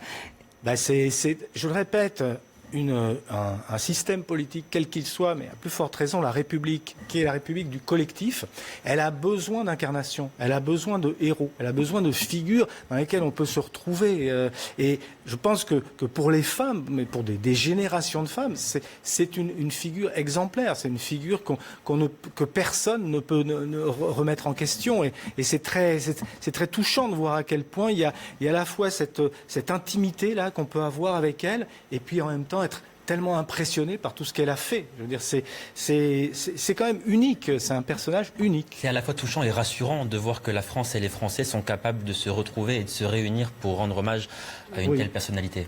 Je le répète, un système politique, quel qu'il soit, mais à plus forte raison la République, qui est la République du collectif, elle a besoin d'incarnation, elle a besoin de héros, elle a besoin de figures dans lesquelles on peut se retrouver. Et je pense que pour les femmes, mais pour des générations de femmes, c'est une figure exemplaire, c'est une figure que personne ne peut remettre en question. Et c'est très touchant de voir à quel point il y a à la fois cette intimité là qu'on peut avoir avec elle, et puis en même temps être tellement impressionné par tout ce qu'elle a fait. Je veux dire, c'est quand même unique, c'est un personnage unique. C'est à la fois touchant et rassurant de voir que la France et les Français sont capables de se retrouver et de se réunir pour rendre hommage à une telle personnalité.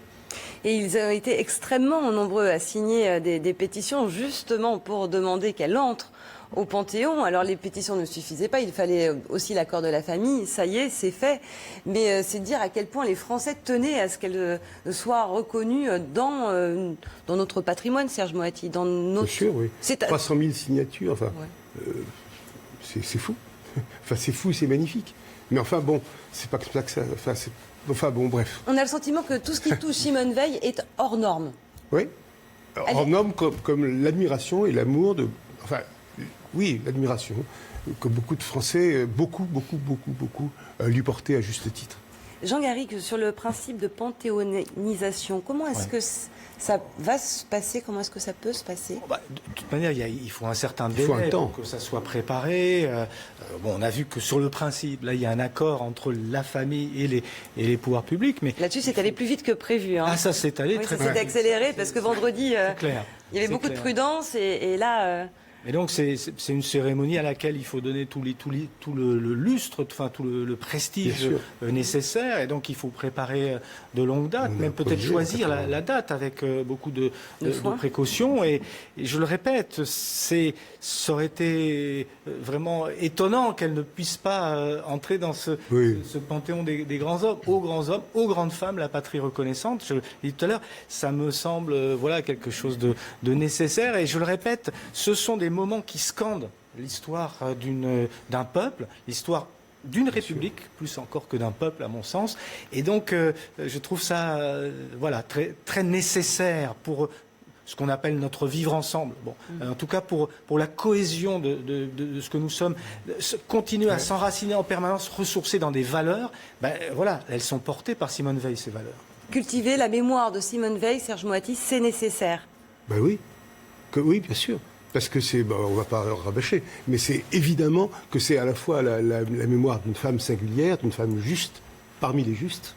Et ils ont été extrêmement nombreux à signer des pétitions justement pour demander qu'elle entre au Panthéon. Alors les pétitions ne suffisaient pas, il fallait aussi l'accord de la famille, ça y est, c'est fait. Mais c'est dire à quel point les Français tenaient à ce qu'elle soit reconnue dans notre patrimoine, Serge Moati. Bien sûr, oui. 300 000 signatures, c'est fou. Enfin, c'est fou, c'est magnifique. Mais enfin, bon, c'est pas comme ça que ça... Enfin, bon, bref. On a le sentiment que tout ce qui touche Simone Veil est hors norme. Oui, hors norme comme l'admiration et l'amour de... Enfin, oui, l'admiration que beaucoup de Français, beaucoup, lui portaient à juste titre. Jean Garrigue, sur le principe de panthéonisation, comment est-ce que ça va se passer? Comment est-ce que ça peut se passer? De toute manière, il faut un certain délai pour que ça soit préparé. On a vu que sur le principe, là, il y a un accord entre la famille et les pouvoirs publics. Mais là-dessus, c'est allé plus vite que prévu. Ah, ça s'est allé très vite. Ça s'est accéléré parce que vendredi, il y avait beaucoup de prudence et là... Et donc c'est une cérémonie à laquelle il faut donner tout le lustre, enfin tout le prestige nécessaire, et donc il faut préparer de longues dates, même peut-être choisir la date avec beaucoup de précautions. Et je le répète, ça aurait été vraiment étonnant qu'elle ne puisse pas entrer dans ce panthéon des grands hommes, aux grandes femmes, la patrie reconnaissante. Je l'ai dit tout à l'heure, ça me semble quelque chose de nécessaire. Et je le répète, ce sont des moments qui scandent l'histoire d'un peuple, l'histoire d'une république, plus encore que d'un peuple à mon sens. Et donc je trouve ça très, très nécessaire pour ce qu'on appelle notre vivre ensemble. En tout cas pour la cohésion de ce que nous sommes, continuer à s'enraciner en permanence, ressourcer dans des valeurs, elles sont portées par Simone Veil, ces valeurs. Cultiver la mémoire de Simone Veil, Serge Moati, c'est nécessaire. Oui, bien sûr. Parce que on ne va pas rabâcher, mais c'est évidemment que c'est à la fois la mémoire d'une femme singulière, d'une femme juste, parmi les justes,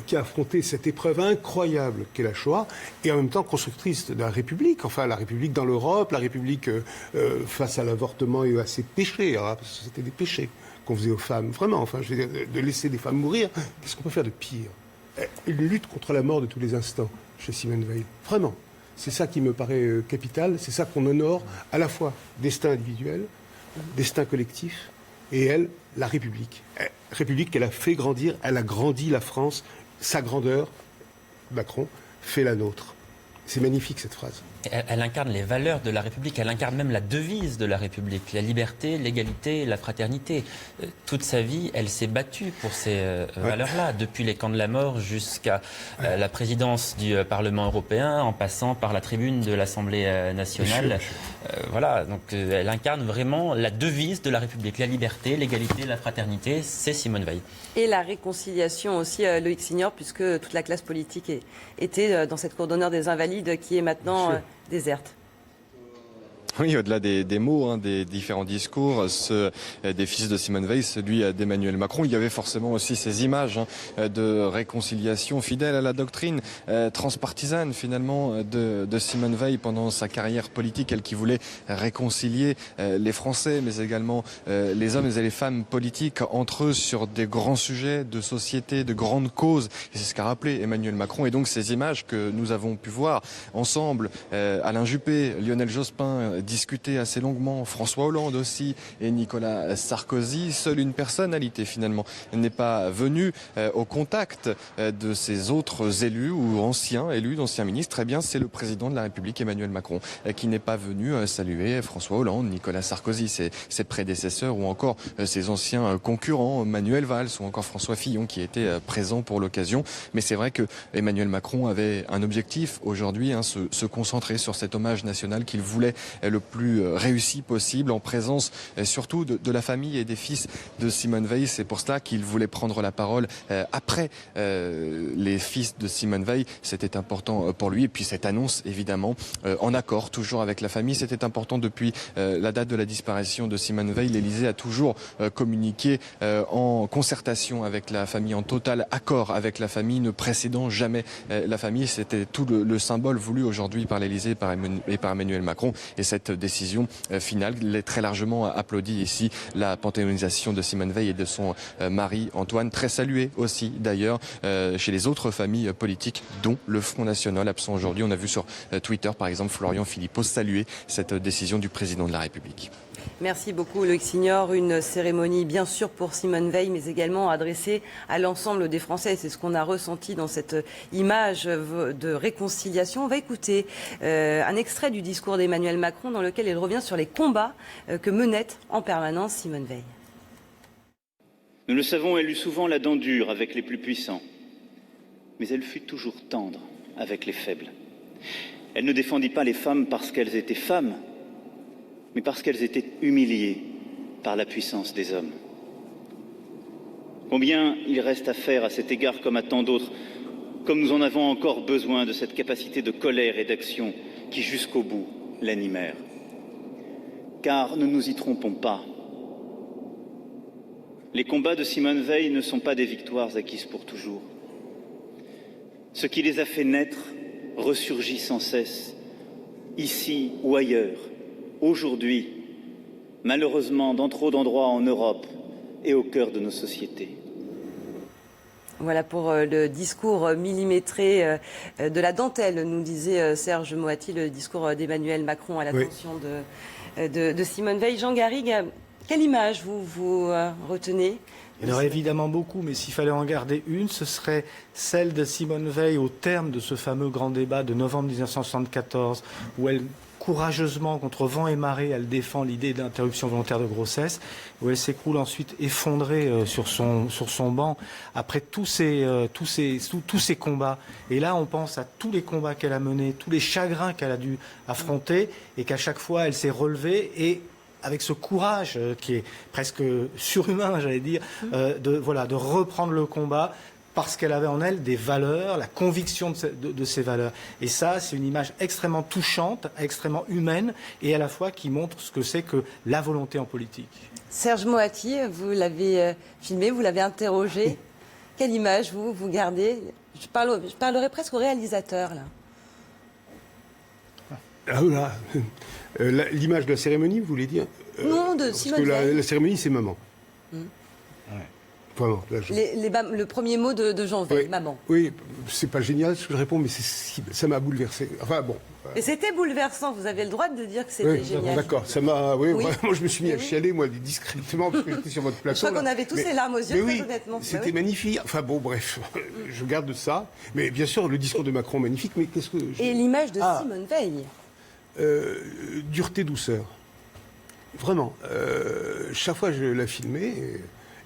qui a affronté cette épreuve incroyable qu'est la Shoah, et en même temps constructrice de la République, enfin la République dans l'Europe, la République face à l'avortement et à ses péchés, parce que c'était des péchés qu'on faisait aux femmes. Vraiment, enfin, je veux dire, de laisser des femmes mourir, qu'est-ce qu'on peut faire de pire? Une lutte contre la mort de tous les instants chez Simone Veil. Vraiment. C'est ça qui me paraît capital. C'est ça qu'on honore à la fois destin individuel, destin collectif, et elle, la République. République qu'elle a fait grandir, elle a grandi la France, sa grandeur, Macron, fait la nôtre. C'est magnifique cette phrase. Elle incarne les valeurs de la République, elle incarne même la devise de la République, la liberté, l'égalité, la fraternité. Toute sa vie, elle s'est battue pour ces valeurs-là, depuis les camps de la mort jusqu'à la présidence du Parlement européen, en passant par la tribune de l'Assemblée nationale. Voilà, donc elle incarne vraiment la devise de la République, la liberté, l'égalité, la fraternité, c'est Simone Veil. Et la réconciliation aussi, Loïc Signor, puisque toute la classe politique était dans cette cour d'honneur des Invalides qui est maintenant déserte. Oui, au-delà des mots, des différents discours, des fils de Simone Veil, celui d'Emmanuel Macron, il y avait forcément aussi ces images de réconciliation fidèle à la doctrine transpartisane finalement de Simone Veil pendant sa carrière politique, elle qui voulait réconcilier les Français, mais également les hommes et les femmes politiques entre eux sur des grands sujets de société, de grandes causes. Et c'est ce qu'a rappelé Emmanuel Macron. Et donc ces images que nous avons pu voir ensemble, Alain Juppé, Lionel Jospin, discuté assez longuement, François Hollande aussi et Nicolas Sarkozy. Seule une personnalité finalement n'est pas venue au contact de ces autres élus ou anciens élus, d'anciens ministres. Eh bien, c'est le président de la République, Emmanuel Macron, qui n'est pas venu saluer François Hollande, Nicolas Sarkozy, ses prédécesseurs ou encore ses anciens concurrents, Manuel Valls ou encore François Fillon qui étaient présents pour l'occasion. Mais c'est vrai que Emmanuel Macron avait un objectif aujourd'hui, se concentrer sur cet hommage national qu'il voulait le plus réussi possible, en présence surtout de la famille et des fils de Simone Veil. C'est pour cela qu'il voulait prendre la parole après les fils de Simone Veil. C'était important pour lui. Et puis cette annonce, évidemment, en accord toujours avec la famille. C'était important depuis la date de la disparition de Simone Veil. L'Élysée a toujours communiqué en concertation avec la famille, en total accord avec la famille, ne précédant jamais la famille. C'était tout le symbole voulu aujourd'hui par l'Élysée et par Emmanuel Macron. Et cette décision finale l'est très largement applaudie ici. La panthéonisation de Simone Veil et de son mari Antoine, très saluée aussi d'ailleurs chez les autres familles politiques, dont le Front National absent aujourd'hui. On a vu sur Twitter par exemple Florian Philippot saluer cette décision du président de la République. Merci beaucoup Loïc Signor. Une cérémonie bien sûr pour Simone Veil, mais également adressée à l'ensemble des Français. C'est ce qu'on a ressenti dans cette image de réconciliation. On va écouter un extrait du discours d'Emmanuel Macron dans lequel il revient sur les combats que menait en permanence Simone Veil. Nous le savons, elle eut souvent la dent dure avec les plus puissants, mais elle fut toujours tendre avec les faibles. Elle ne défendit pas les femmes parce qu'elles étaient femmes, mais parce qu'elles étaient humiliées par la puissance des hommes. Combien il reste à faire à cet égard comme à tant d'autres, comme nous en avons encore besoin de cette capacité de colère et d'action qui jusqu'au bout l'animèrent. Car ne nous y trompons pas, les combats de Simone Veil ne sont pas des victoires acquises pour toujours. Ce qui les a fait naître ressurgit sans cesse, ici ou ailleurs, aujourd'hui, malheureusement dans trop d'endroits en Europe et au cœur de nos sociétés. Voilà pour le discours millimétré de la dentelle, nous disait Serge Moati, le discours d'Emmanuel Macron à l'attention de Simone Veil. Jean Garrigue, quelle image vous retenez ? Il y en aurait évidemment beaucoup, mais s'il fallait en garder une, ce serait celle de Simone Veil au terme de ce fameux grand débat de novembre 1974, où elle, courageusement, contre vent et marée, elle défend l'idée d'interruption volontaire de grossesse, où elle s'écroule ensuite effondrée sur son banc, après tous ces combats. Et là, on pense à tous les combats qu'elle a menés, tous les chagrins qu'elle a dû affronter, et qu'à chaque fois, elle s'est relevée, et avec ce courage qui est presque surhumain, j'allais dire, de reprendre le combat, parce qu'elle avait en elle des valeurs, la conviction de ces valeurs. Et ça, c'est une image extrêmement touchante, extrêmement humaine, et à la fois qui montre ce que c'est que la volonté en politique. Serge Moati, vous l'avez filmé, vous l'avez interrogé. Quelle image vous gardez ? Je parlerai presque au réalisateur, là. Ah là, l'image de la cérémonie, vous voulez dire Non, de Simone Veil. Parce que la cérémonie, c'est maman. Vraiment, là, Le premier mot de Jean Veil, oui, maman. Oui, c'est pas génial ce que je réponds, mais ça m'a bouleversé. Enfin bon. Et c'était bouleversant, vous avez le droit de dire que c'était Oui, génial. d'accord, ça m'a. Oui, Oui. moi je me suis mis à chialer, moi, discrètement, parce que j'étais sur votre plateau. Je crois qu'on avait tous les larmes aux yeux, mais très oui, honnêtement. C'était magnifique. Enfin bon, bref, je garde ça. Mais bien sûr, le discours de Macron, magnifique, mais qu'est-ce que. Et l'image de Simone Veil. Dureté, douceur. Vraiment. Chaque fois que je la filmais,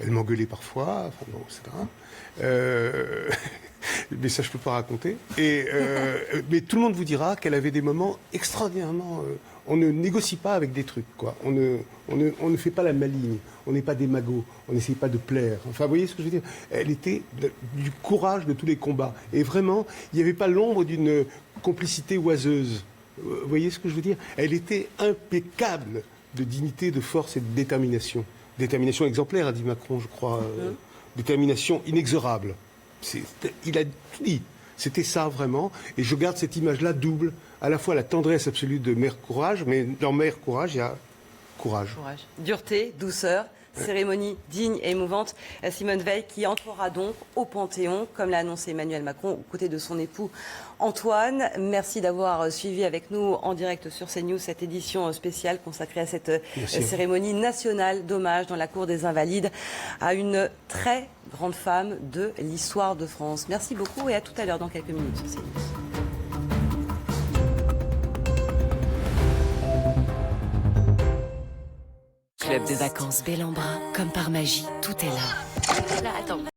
elle m'engueulait parfois, enfin bon, etc. Mais ça, je ne peux pas raconter. Mais tout le monde vous dira qu'elle avait des moments extraordinairement... on ne négocie pas avec des trucs, quoi. On ne fait pas la maligne. On n'est pas des magots. On n'essaye pas de plaire. Enfin, vous voyez ce que je veux dire? Elle était du courage de tous les combats. Et vraiment, il n'y avait pas l'ombre d'une complicité oiseuse. Vous voyez ce que je veux dire? Elle était impeccable de dignité, de force et de détermination. Détermination exemplaire, a dit Macron, je crois. Détermination inexorable. Il a tout dit. C'était ça, vraiment. Et je garde cette image-là double. À la fois la tendresse absolue de Mère Courage, mais dans Mère Courage, il y a courage. Dureté, douceur. Cérémonie digne et émouvante. Simone Veil qui entrera donc au Panthéon, comme l'a annoncé Emmanuel Macron, aux côtés de son époux Antoine. Merci d'avoir suivi avec nous en direct sur CNews cette édition spéciale consacrée à cette cérémonie nationale d'hommage dans la Cour des Invalides à une très grande femme de l'histoire de France. Merci beaucoup et à tout à l'heure dans quelques minutes sur CNews. Club de vacances Bel en Bras, comme par magie, tout est là. Là, attends.